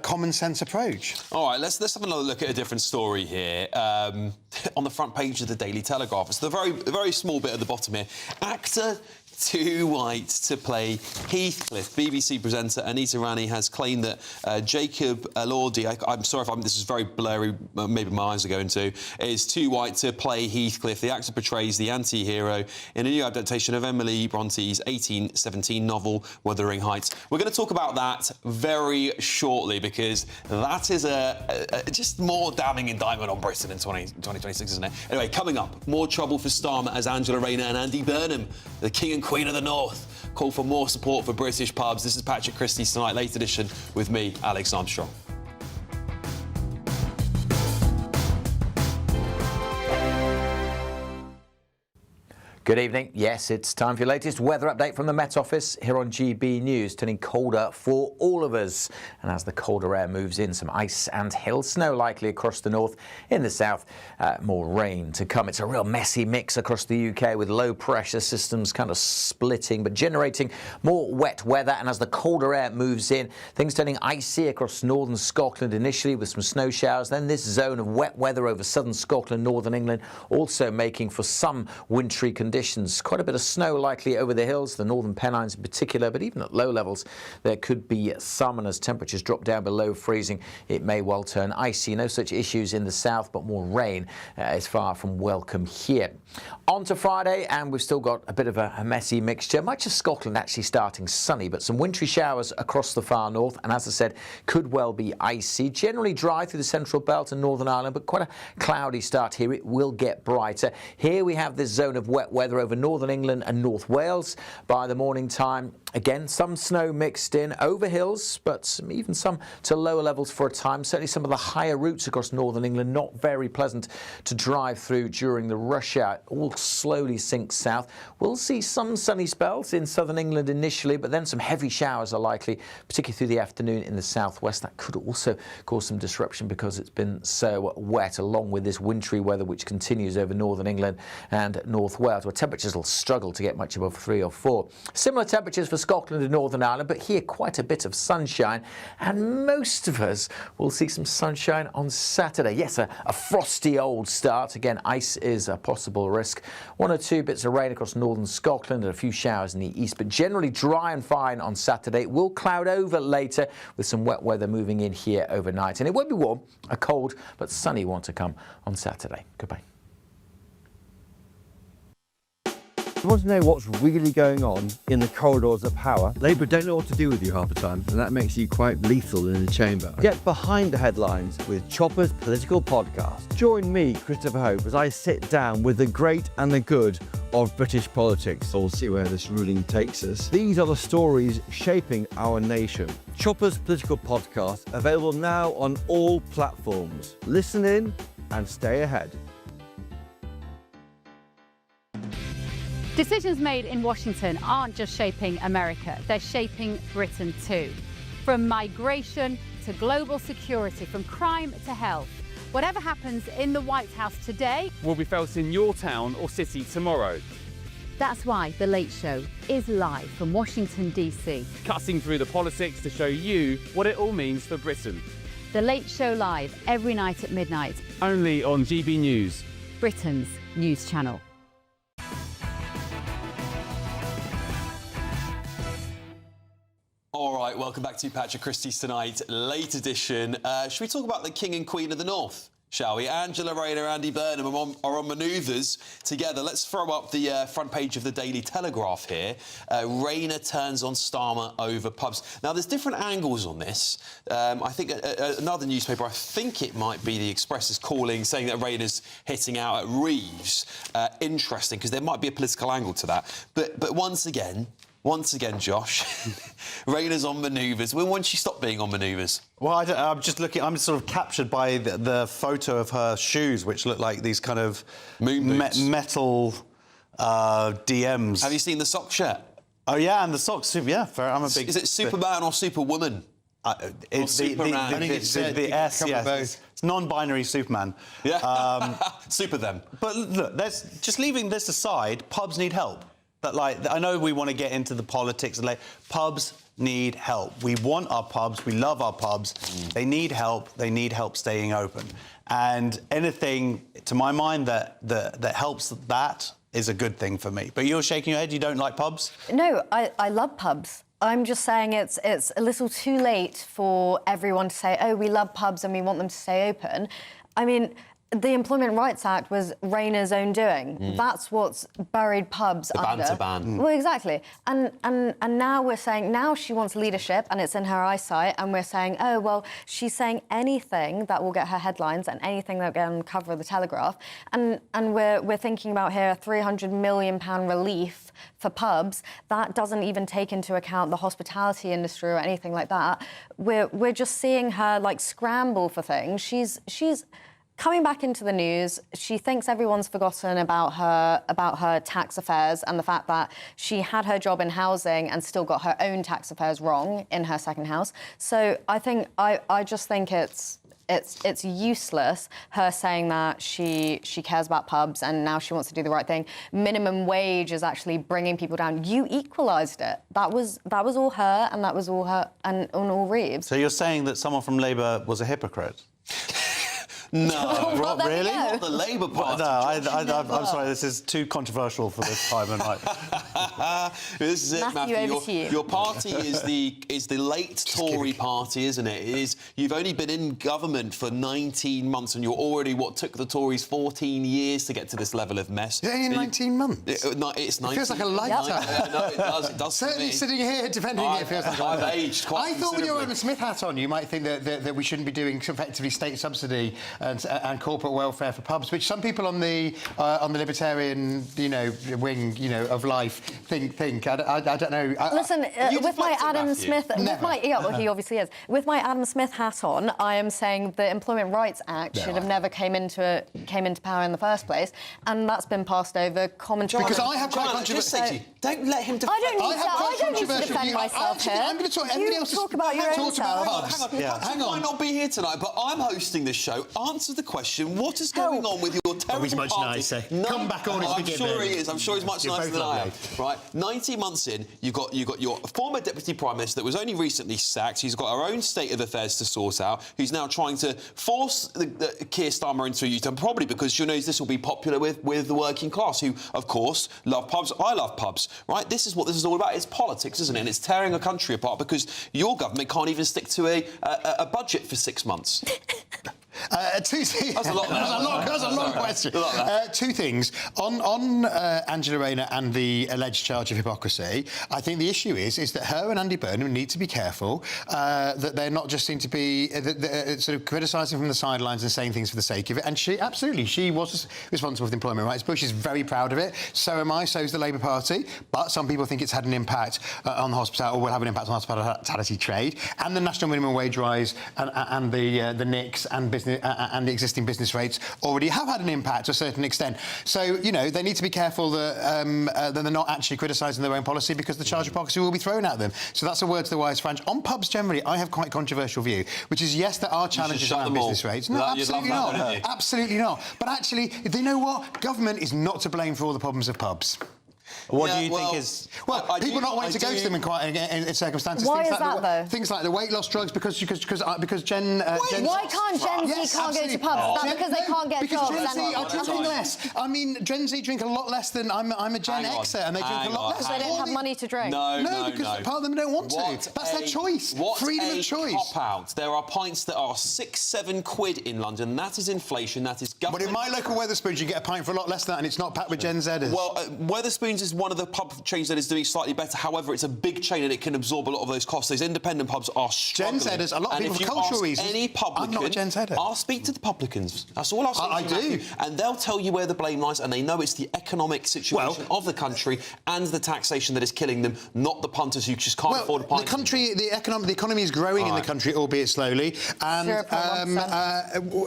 common sense approach. All right, let's have another look at a different story here. On the front page of the Daily Telegraph, it's the very small bit at the bottom here. Actor too white to play Heathcliff. BBC presenter Anita Rani has claimed that Jacob Elordi, I'm sorry if this is very blurry, maybe my eyes are going to, is too white to play Heathcliff. The actor portrays the anti-hero in a new adaptation of Emily Bronte's 1817 novel, Wuthering Heights. We're going to talk about that very shortly, because that is a just more damning indictment on Britain in 2026, isn't it? Anyway, coming up, more trouble for Starmer as Angela Rayner and Andy Burnham, the King and Queen of the North, call for more support for British pubs. This is Patrick Christys Tonight, late edition, with me, Alex Armstrong. Good evening. Yes, it's time for your latest weather update from the Met Office here on GB News. Turning colder for all of us. And as the colder air moves in, some ice and hail snow likely across the north. In the south, more rain to come. It's a real messy mix across the UK with low pressure systems kind of splitting but generating more wet weather. And as the colder air moves in, things turning icy across northern Scotland initially with some snow showers. Then this zone of wet weather over southern Scotland, northern England, also making for some wintry conditions. Quite a bit of snow likely over the hills, the northern Pennines in particular, but even at low levels there could be some, and as temperatures drop down below freezing it may well turn icy. No such issues in the south, but more rain is far from welcome here. On to Friday, and we've still got a bit of a messy mixture. Much of Scotland actually starting sunny, but some wintry showers across the far north, and as I said, could well be icy. Generally dry through the central belt and Northern Ireland, but quite a cloudy start here. It will get brighter. Here we have this zone of wet weather over northern England and North Wales by the morning time. Again, some snow mixed in over hills, but even some to lower levels for a time. Certainly some of the higher routes across northern England not very pleasant to drive through during the rush hour. All slowly sinks south. We'll see some sunny spells in southern England initially, but then some heavy showers are likely, particularly through the afternoon in the southwest. That could also cause some disruption because it's been so wet, along with this wintry weather which continues over northern England and North Wales, where temperatures will struggle to get much above 3 or 4. Similar temperatures for Scotland and Northern Ireland, but here quite a bit of sunshine, and most of us will see some sunshine on Saturday. Yes, a frosty old start. Again, ice is a possible risk. 1 or 2 bits of rain across northern Scotland and a few showers in the east, but generally dry and fine on Saturday. It will cloud over later with some wet weather moving in here overnight, and it won't be warm. A cold but sunny one to come on Saturday. Goodbye. You want to know what's really going on in the corridors of power? Labour don't know what to do with you half the time, and that makes you quite lethal in the chamber. Get behind the headlines with Chopper's political podcast. Join me, Christopher Hope, as I sit down with the great and the good of British politics. We'll see where this ruling takes us. These are the stories shaping our nation. Chopper's political podcast, available now on all platforms. Listen in and stay ahead. Decisions made in Washington aren't just shaping America, they're shaping Britain too. From migration to global security, from crime to health. Whatever happens in the White House today will be felt in your town or city tomorrow. That's why The Late Show is live from Washington, D.C. Cutting through the politics to show you what it all means for Britain. The Late Show live every night at midnight. Only on GB News, Britain's news channel. All right, welcome back to Patrick Christys tonight, late edition. Should we talk about the King and Queen of the North, shall we? Angela Rayner and Andy Burnham are on manoeuvres together. Let's throw up the front page of the Daily Telegraph here. Rayner turns on Starmer over pubs. Now, there's different angles on this. I think another newspaper, I think it might be The Express, is saying that Rayner's hitting out at Reeves. Interesting, because there might be a political angle to that. But once again, Josh, Rayner's on manoeuvres. When won't she stop being on manoeuvres? Well, I'm just looking. I'm sort of captured by the photo of her shoes, which look like these kind of metal DMs. Have you seen the sock shirt? Oh yeah, and the socks. Yeah, I'm a big. Is it Superman or Superwoman? It's the S. Yes, it's non-binary Superman. Yeah, super them. But look, just leaving this aside. Pubs need help. I know we want to get into the politics. Pubs need help. We want our pubs. We love our pubs. They need help. They need help staying open. And anything, to my mind, that helps that is a good thing for me. But you're shaking your head. You don't like pubs? No, I love pubs. I'm just saying it's a little too late for everyone to say, oh, we love pubs and we want them to stay open. I mean, the Employment Rights Act was Rayner's own doing. That's what's buried pubs under. The banter ban. Well, exactly. And now we're saying, now she wants leadership and it's in her eyesight, and we're saying, oh, well, she's saying anything that will get her headlines and anything that will get on the cover of the Telegraph. And we're thinking about here a £300 million relief for pubs. That doesn't even take into account the hospitality industry or anything like that. We're just seeing her, like, scramble for things. She's coming back into the news, she thinks everyone's forgotten about her tax affairs and the fact that she had her job in housing and still got her own tax affairs wrong in her second house. So I just think it's useless, her saying that she cares about pubs and now she wants to do the right thing. Minimum wage is actually bringing people down. You equalised it. That was all her, and that was all her and all Reeves. So you're saying that someone from Labour was a hypocrite? No, Well, there really? we go. Not the Labour Party. No, I'm sorry, this is too controversial for this time of night. This is it, Matthew, over to you. Your party is the late Tory party, isn't it? You've only been in government for 19 months and you're already what took the Tories 14 years to get to this level of mess. Is it only 19 months? It's 19. It feels like a lifetime. No, it does. Certainly sitting here defending it feels like I've aged quite I thought with your considerably. Adam Smith hat on, you might think that we shouldn't be doing effectively state subsidy and corporate welfare for pubs, which some people on the libertarian, wing, of life think. I don't know. Listen, with my Adam Smith, he obviously is. With my Adam Smith hat on, I am saying the Employment Rights Act should have never came into power in the first place, and that's been passed over commentary. Because I have quite controversial. Don't let him defend. I don't need to defend myself here. I'm going to talk. Everybody else talk about your own self. Hang on. I might not be here tonight, but I'm hosting this show. Answer the question: what is going on with your terrible he's much party? nicer. Come back on, I'm sure he is. I'm sure he's much You're nicer both than I am. lovely. Right, 19 months in, you've got your former Deputy Prime Minister that was only recently sacked. He's got her own state of affairs to sort out. Who's now trying to force the Keir Starmer into a U-turn, probably because she knows this will be popular with the working class, who, of course, love pubs. I love pubs. Right, this is what this is all about. It's politics, isn't it? And it's tearing a country apart because your government can't even stick to a budget for 6 months. That's a long question. Two things. On Angela Rayner and the alleged charge of hypocrisy, I think the issue is that her and Andy Burnham need to be careful that they're not just seem to be sort of criticising from the sidelines and saying things for the sake of it. And she was responsible for the Employment Rights Bill. She's very proud of it. So am I. So is the Labour Party. But some people think it's had an impact on the hospitality, or will have an impact on the hospitality trade, and the national minimum wage rise, and the NICs and business. And the existing business rates already have had an impact to a certain extent. So, they need to be careful that they're not actually criticising their own policy, because the charge of hypocrisy will be thrown at them. So that's a word to the wise, French. On pubs generally, I have quite a controversial view, which is, yes, there are challenges around business rates. No, absolutely not. Absolutely not. But actually, do you know what? Government is not to blame for all the problems of pubs. What do you think is... Well, people not wanting to go to them in circumstances. Why is that, though? Things like the weight loss drugs, because Jen... Why can't Gen Z can't go to pubs? Is that because they can't get because jobs? Gen Z are drinking less. I mean, Gen Z drink a lot less than... I'm a Gen Xer, and they drink a lot less. Because they don't have money to drink. No, because part of them don't want to. That's their choice. Freedom of choice. Cop-out. There are pints that are £6-7 in London. That is inflation. That is government... But in my local Wetherspoons, you get a pint for a lot less than that, and it's not packed with Gen Zers. Well, Wetherspoons is one of the pub chains that is doing slightly better. However, it's a big chain and it can absorb a lot of those costs. Those independent pubs are struggling. Gen Zers, a lot of people for cultural reasons. Any publican, I'm not a Gen Zer. I'll speak to the publicans. That's all I'll say. I do. And they'll tell you where the blame lies, and they know it's the economic situation of the country and the taxation that is killing them, not the punters who just can't afford a pint. The economy is growing in the country, albeit slowly, and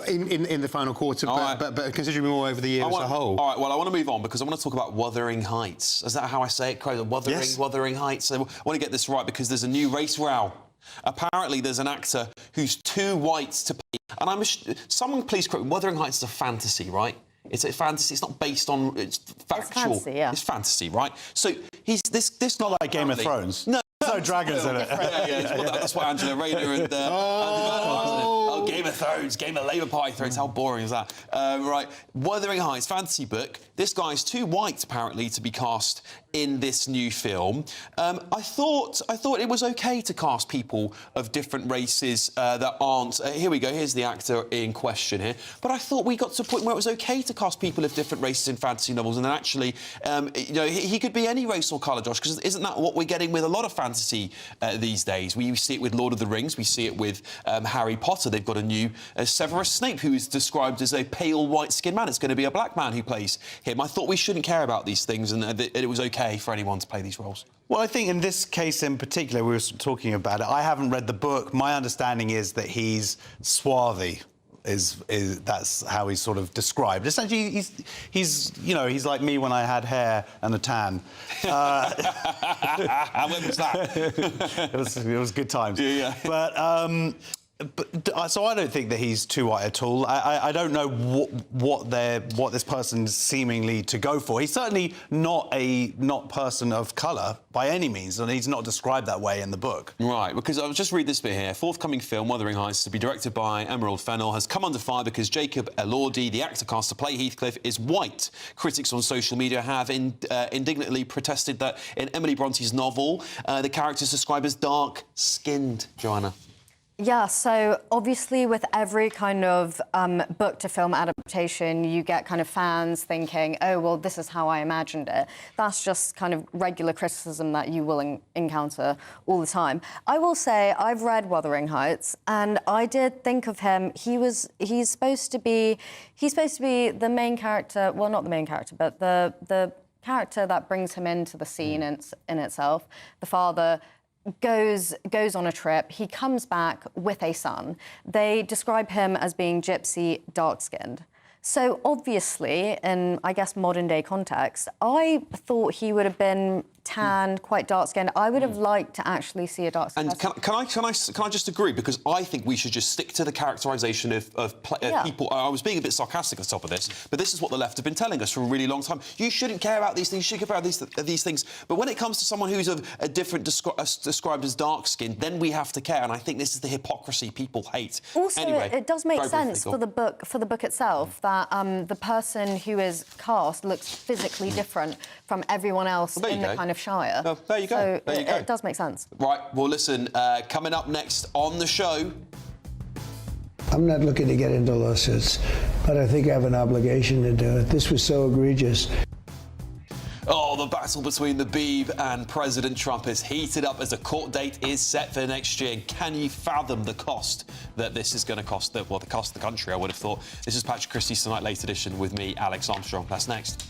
in the final quarter, but considerably more over the year as a whole. All right, well, I want to move on because I want to talk about Wuthering Heights. Is that how I say it, Craig? Wuthering Heights. So I want to get this right because there's a new race row. Apparently, there's an actor who's too white to pay. And someone please quote, Wuthering Heights is a fantasy, right? It's a fantasy. It's not based on... It's factual. It's fantasy, yeah. It's fantasy, right? So he's this not like Game of Thrones. No. No dragons in it. That's why Angela Rayner and... Game of Thrones, Game of Labour Party Thrones. How boring is that? Right, Wuthering Heights, fantasy book. This guy's too white, apparently, to be cast in this new film. I thought it was OK to cast people of different races that aren't... here we go, here's the actor in question here. But I thought we got to a point where it was OK to cast people of different races in fantasy novels, and then actually, he could be any race or colour, Josh, because isn't that what we're getting with a lot of fantasy these days? We see it with Lord of the Rings, we see it with Harry Potter. They've got a new Severus Snape, who is described as a pale, white-skinned man. It's going to be a black man who plays him. I thought we shouldn't care about these things, and it was OK for anyone to play these roles. Well, I think in this case in particular, we were talking about it. I haven't read the book. My understanding is that he's swarthy. That's how he's sort of described. Essentially, he's like me when I had hair and a tan. When was that? it was good times. Yeah. So I don't think that he's too white at all. I don't know what this person's seemingly to go for. He's certainly not a person of colour by any means, and he's not described that way in the book. Right, because I'll just read this bit here. Forthcoming film, Wuthering Heights, to be directed by Emerald Fennell, has come under fire because Jacob Elordi, the actor cast to play Heathcliff, is white. Critics on social media have indignantly protested that in Emily Bronte's novel, the character is described as dark-skinned, Joanna. Yeah, so obviously with every kind of book to film adaptation, you get kind of fans thinking, oh, well, this is how I imagined it. That's just kind of regular criticism that you will encounter all the time. I will say I've read Wuthering Heights, and I did think of him. He's supposed to be the main character. Well, not the main character, but the character that brings him into the scene in itself. The father goes on a trip. He comes back with a son. They describe him as being gypsy, dark-skinned. So obviously, in, I guess, modern-day context, I thought he would have been tanned, quite dark-skinned. I would have liked to actually see a dark-skinned person. And can I just agree? Because I think we should just stick to the characterisation of people. I was being a bit sarcastic at the top of this, but this is what the left have been telling us for a really long time. You shouldn't care about these things. You should care about these things. But when it comes to someone who's a different described as dark-skinned, then we have to care. And I think this is the hypocrisy people hate. Also, anyway, it does make sense for the book itself that the person who is cast looks physically different from everyone else in the kind of Shire. Oh, there you go. So there you go. It does make sense. Right, well, listen, coming up next on the show... I'm not looking to get into lawsuits, but I think I have an obligation to do it. This was so egregious. Oh, the battle between the Beeb and President Trump has heated up as a court date is set for next year. Can you fathom the cost that this is going to cost, the cost of the country, I would have thought. This is Patrick Christys Tonight Late Edition with me, Alex Armstrong. That's next.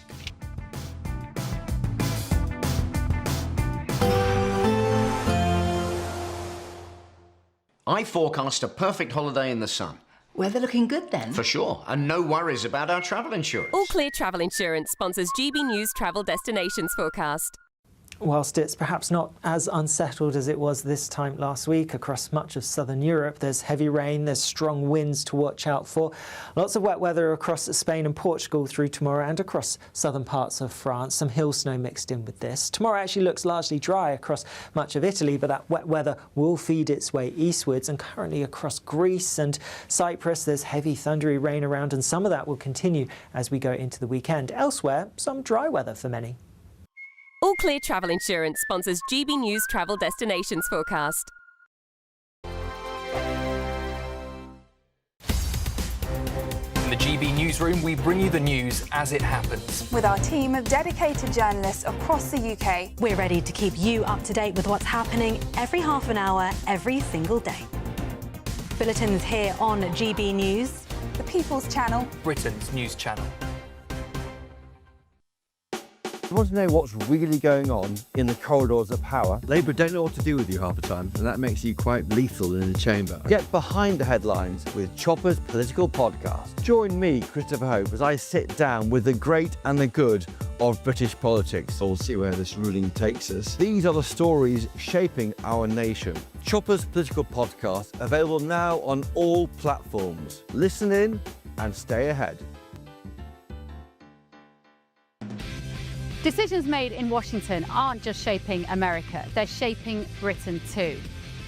I forecast a perfect holiday in the sun. Weather looking good then? For sure, and no worries about our travel insurance. All Clear Travel Insurance sponsors GBNews Travel Destinations Forecast. Whilst it's perhaps not as unsettled as it was this time last week across much of southern Europe, there's heavy rain, there's strong winds to watch out for. Lots of wet weather across Spain and Portugal through tomorrow and across southern parts of France. Some hill snow mixed in with this. Tomorrow actually looks largely dry across much of Italy, but that wet weather will feed its way eastwards, and currently across Greece and Cyprus there's heavy thundery rain around, and some of that will continue as we go into the weekend. Elsewhere, some dry weather for many. All Clear Travel Insurance sponsors GBNews Travel Destinations Forecast. In the GB newsroom, we bring you the news as it happens. With our team of dedicated journalists across the UK, we're ready to keep you up to date with what's happening every half an hour, every single day. Bulletins here on GB News, the People's Channel, Britain's news channel. You want to know what's really going on in the corridors of power? Labour don't know what to do with you half the time, and that makes you quite lethal in the chamber. Get behind the headlines with Chopper's political podcast. Join me, Christopher Hope, as I sit down with the great and the good of British politics. We'll see where this ruling takes us. These are the stories shaping our nation. Chopper's political podcast, available now on all platforms. Listen in and stay ahead. Decisions made in Washington aren't just shaping America, they're shaping Britain too.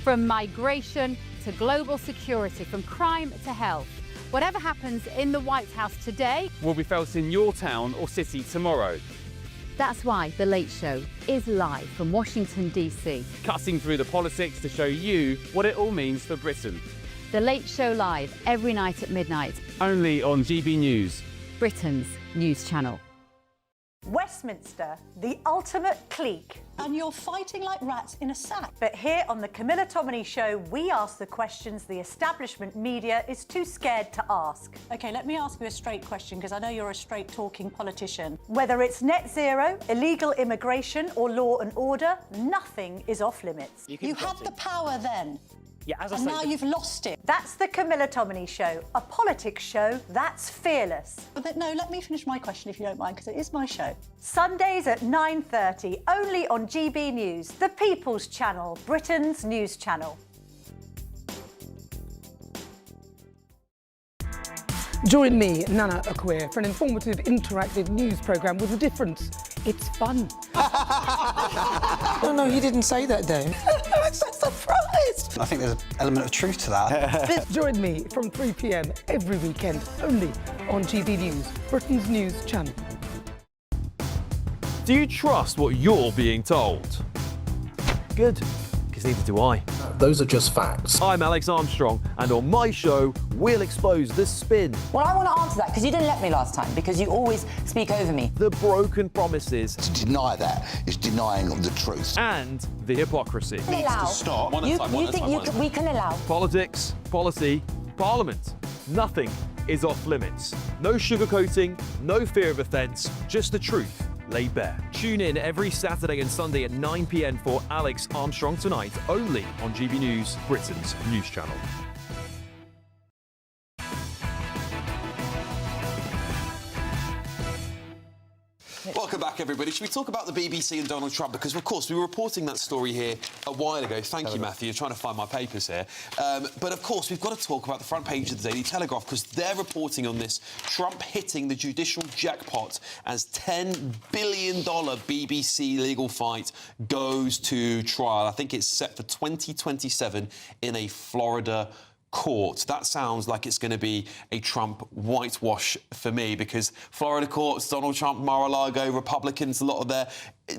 From migration to global security, from crime to health. Whatever happens in the White House today will be felt in your town or city tomorrow. That's why The Late Show is live from Washington, DC. Cutting through the politics to show you what it all means for Britain. The Late Show live every night at midnight. Only on GB News, Britain's news channel. Westminster, the ultimate clique. And you're fighting like rats in a sack. But here on the Camilla Tominey Show, we ask the questions the establishment media is too scared to ask. OK, let me ask you a straight question, because I know you're a straight-talking politician. Whether it's net zero, illegal immigration or law and order, nothing is off limits. You had the power then. Yeah, as I say, now you've lost it. That's the Camilla Tominey Show, a politics show that's fearless. No, let me finish my question if you don't mind, because it is my show. Sundays at 9:30, only on GB News, the People's Channel, Britain's news channel. Join me, Nana Akwe, for an informative, interactive news programme with a difference. It's fun. No, he didn't say that, Dave. I'm so surprised. I think there's an element of truth to that. Join me from 3 p.m. every weekend, only on GB News, Britain's news channel. Do you trust what you're being told? Good, because neither do I. Those are just facts. I'm Alex Armstrong, and on my show, we'll expose the spin. Well, I want to answer that, because you didn't let me last time, because you always speak over me. The broken promises. To deny that is denying the truth. And the hypocrisy. Needs to stop. You think we can allow? Politics, policy, parliament. Nothing is off limits. No sugarcoating, no fear of offence, just the truth laid bare. Tune in every Saturday and Sunday at 9 p.m. for Alex Armstrong Tonight, only on GB News, Britain's news channel. Welcome back, everybody. Should we talk about the BBC and Donald Trump? Because, of course, we were reporting that story here a while ago. Thank you, Matthew. You're trying to find my papers here. But, of course, we've got to talk about the front page of the Daily Telegraph, because they're reporting on this Trump hitting the judicial jackpot as $10 billion BBC legal fight goes to trial. I think it's set for 2027 in a Florida court. That sounds like it's going to be a Trump whitewash for me, because Florida courts, Donald Trump, Mar-a-Lago, Republicans, a lot of their...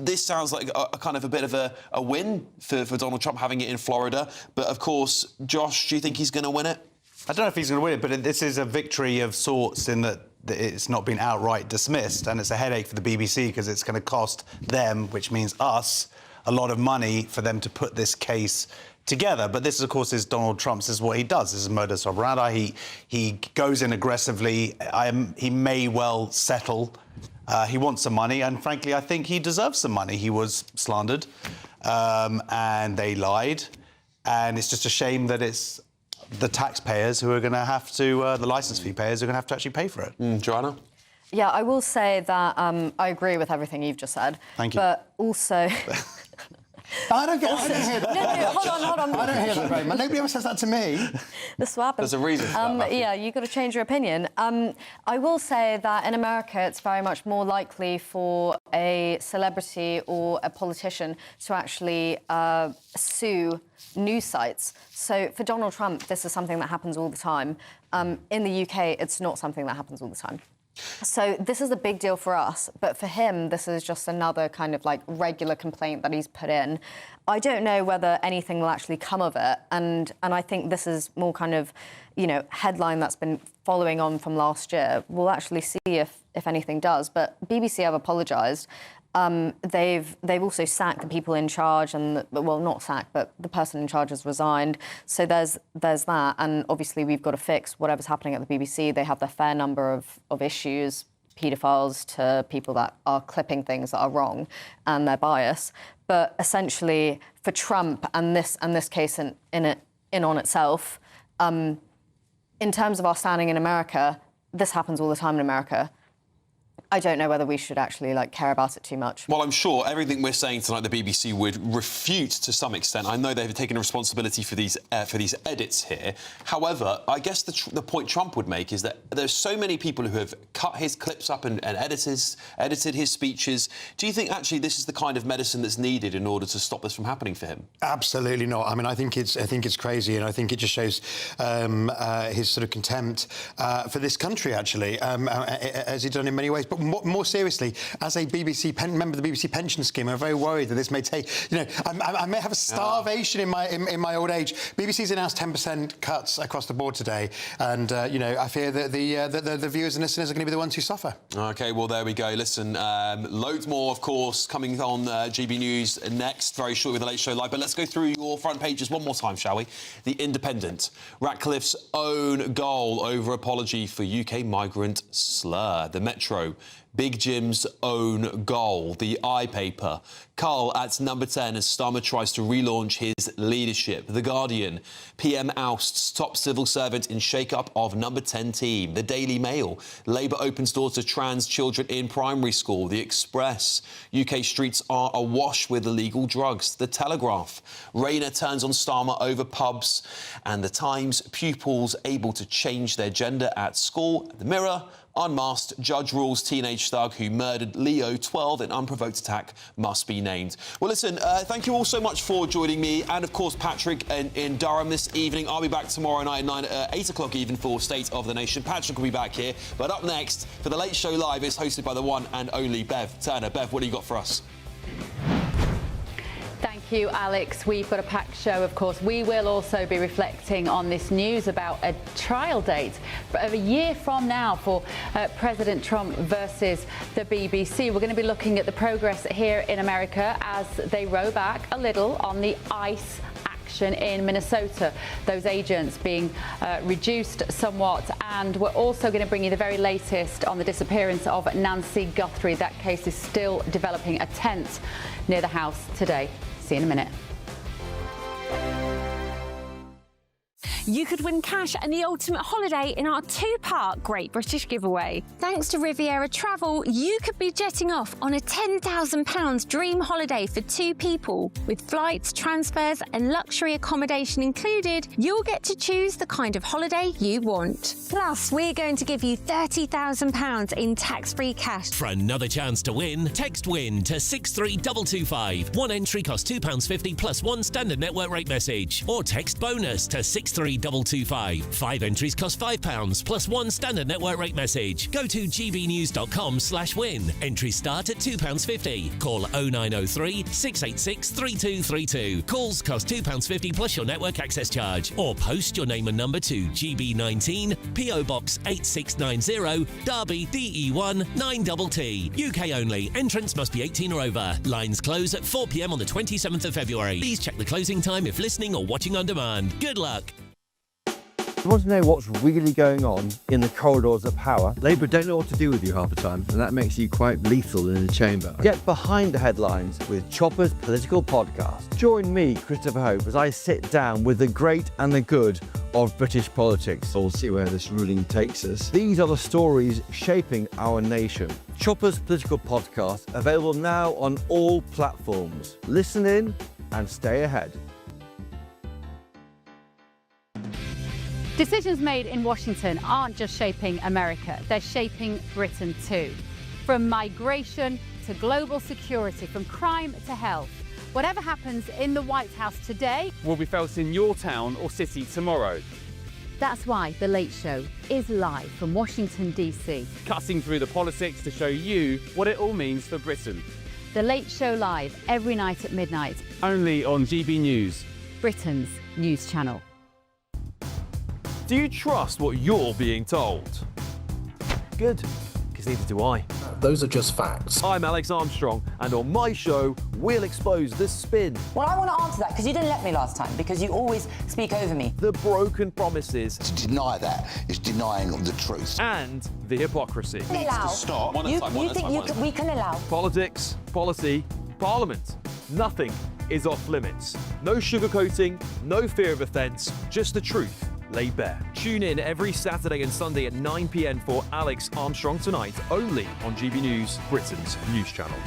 This sounds like a kind of a bit of a win for Donald Trump having it in Florida. But, of course, Josh, do you think he's going to win it? I don't know if he's going to win it, but this is a victory of sorts in that it's not been outright dismissed, and it's a headache for the BBC because it's going to cost them, which means us, a lot of money for them to put this case together. But this, of course, is Donald Trump's. This is what he does. This is modus operandi. He goes in aggressively. He may well settle. He wants some money, and frankly, I think he deserves some money. He was slandered, and they lied, and it's just a shame that it's the taxpayers who are going to have to, the licence fee payers, who are going to have to actually pay for it. Joanna? Yeah, I will say that I agree with everything you've just said. Thank you. But also... I don't hear that. No, hold on. I don't hear that very much. Nobody ever says that to me. This will happen. There's a reason for that, Matthew. Yeah, you've got to change your opinion. I will say that in America, it's very much more likely for a celebrity or a politician to actually sue news sites. So for Donald Trump, this is something that happens all the time. In the UK, it's not something that happens all the time. So this is a big deal for us, but for him, this is just another kind of like regular complaint that he's put in. I don't know whether anything will actually come of it, and I think this is more kind of, headline that's been following on from last year. We'll actually see if anything does, but BBC have apologised. They've also sacked the people in charge, and well, not sacked, but the person in charge has resigned. So there's that, and obviously we've got to fix whatever's happening at the BBC. They have their fair number of issues, paedophiles to people that are clipping things that are wrong, and their bias. But essentially, for Trump and this case in on itself, in terms of our standing in America, this happens all the time in America. I don't know whether we should actually care about it too much. Well, I'm sure everything we're saying tonight, the BBC would refute to some extent. I know they've taken responsibility for these edits here. However, I guess the point Trump would make is that there's so many people who have cut his clips up and edited his speeches. Do you think actually this is the kind of medicine that's needed in order to stop this from happening for him? Absolutely not. I mean, I think it's crazy, and I think it just shows his sort of contempt for this country, actually, as he's done in many ways. But more seriously, as a member of the BBC pension scheme, I'm very worried that this may take. I may have a starvation in my old age. BBC's announced 10% cuts across the board today, and I fear that the viewers and listeners are going to be the ones who suffer. OK, well there we go. Listen, loads more, of course, coming on GB News next, very shortly with the Late Show Live. But let's go through your front pages one more time, shall we? The Independent, Ratcliffe's own goal over apology for UK migrant slur. The Metro, Big Jim's own goal, the I-Paper. Carl at number 10 as Starmer tries to relaunch his leadership. The Guardian, PM ousts top civil servant in shake-up of number 10 team. The Daily Mail, Labour opens doors to trans children in primary school. The Express, UK streets are awash with illegal drugs. The Telegraph, Rayner turns on Starmer over pubs. And The Times, pupils able to change their gender at school. The Mirror, unmasked judge rules teenage thug who murdered Leo 12 in unprovoked attack must be named. Well, listen, thank you all so much for joining me and, of course, Patrick in Durham this evening. I'll be back tomorrow night at 8 o'clock even for State of the Nation. Patrick will be back here. But up next, for The Late Show Live, it's hosted by the one and only Bev Turner. Bev, what do you got for us? Thank you, Alex. We've got a packed show, of course. We will also be reflecting on this news about a trial date for a year from now for President Trump versus the BBC. We're going to be looking at the progress here in America as they row back a little on the ICE action in Minnesota, those agents being reduced somewhat. And we're also going to bring you the very latest on the disappearance of Nancy Guthrie. That case is still developing. A tent near the house today. See you in a minute. You could win cash and the ultimate holiday in our two-part Great British giveaway. Thanks to Riviera Travel, you could be jetting off on a £10,000 dream holiday for two people. With flights, transfers and luxury accommodation included, you'll get to choose the kind of holiday you want. Plus, we're going to give you £30,000 in tax-free cash. For another chance to win, text WIN to 63225. One entry costs £2.50 plus one standard network rate message. Or text BONUS to 63225. 5 entries cost £5 plus one standard network rate message. Go to gbnews.com/win. Entries start at £2.50. Call 0903 686 3232. Calls cost £2.50 plus your network access charge. Or post your name and number to GB19 PO Box 8690 Derby DE1 9TT. UK only. Entrance must be 18 or over. Lines close at 4 p.m. on the 27th of February. Please check the closing time if listening or watching on demand. Good luck. You want to know what's really going on in the corridors of power? Labour don't know what to do with you half the time, and that makes you quite lethal in the chamber. Get behind the headlines with Chopper's political podcast. Join me, Christopher Hope, as I sit down with the great and the good of British politics. We'll see where this ruling takes us. These are the stories shaping our nation. Chopper's political podcast, available now on all platforms. Listen in and stay ahead. Decisions made in Washington aren't just shaping America, they're shaping Britain too. From migration to global security, from crime to health. Whatever happens in the White House today will be felt in your town or city tomorrow. That's why The Late Show is live from Washington, DC. Cutting through the politics to show you what it all means for Britain. The Late Show live every night at midnight. Only on GB News, Britain's news channel. Do you trust what you're being told? Good, because neither do I. Those are just facts. I'm Alex Armstrong, and on my show, we'll expose the spin. Well, I want to answer that because you didn't let me last time, because you always speak over me. The broken promises. To deny that is denying the truth. And the hypocrisy. Needs to stop. You think we can allow? Politics, policy, parliament. Nothing is off limits. No sugarcoating, no fear of offence, just the truth laid bare. Tune in every Saturday and Sunday at 9 p.m. for Alex Armstrong Tonight, only on GB News, Britain's news channel.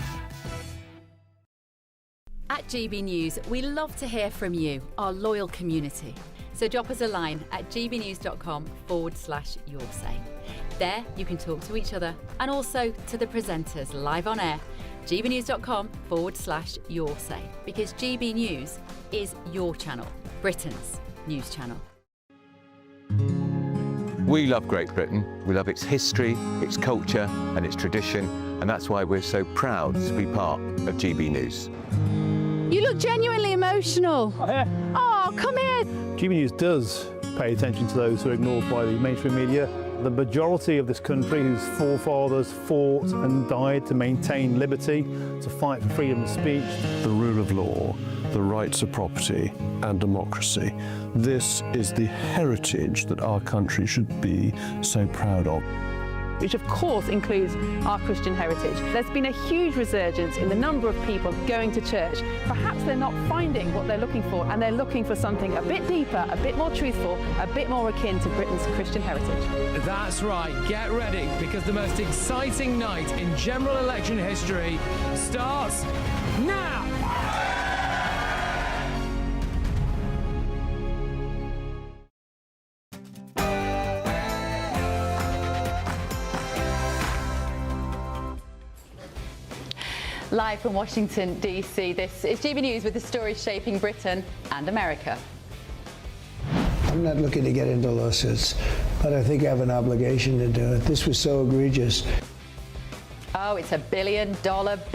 At GB News, we love to hear from you, our loyal community. So drop us a line at gbnews.com/yoursay. There you can talk to each other and also to the presenters live on air. gbnews.com/yoursay, because GB News is your channel, Britain's news channel. We love Great Britain. We love its history, its culture and its tradition, and that's why we're so proud to be part of GB News. You look genuinely emotional. Oh, come here. GB News does pay attention to those who are ignored by the mainstream media. The majority of this country whose forefathers fought and died to maintain liberty, to fight for freedom of speech. The rule of law, the rights of property and democracy. This is the heritage that our country should be so proud of. which of course includes our Christian heritage. There's been a huge resurgence in the number of people going to church. Perhaps they're not finding what they're looking for, and they're looking for something a bit deeper, a bit more truthful, a bit more akin to Britain's Christian heritage. That's right, get ready, because the most exciting night in general election history starts now! Live from Washington, D.C., this is GB News with the stories shaping Britain and America. I'm not looking to get into lawsuits, but I think I have an obligation to do it. This was so egregious. Oh, it's $1 billion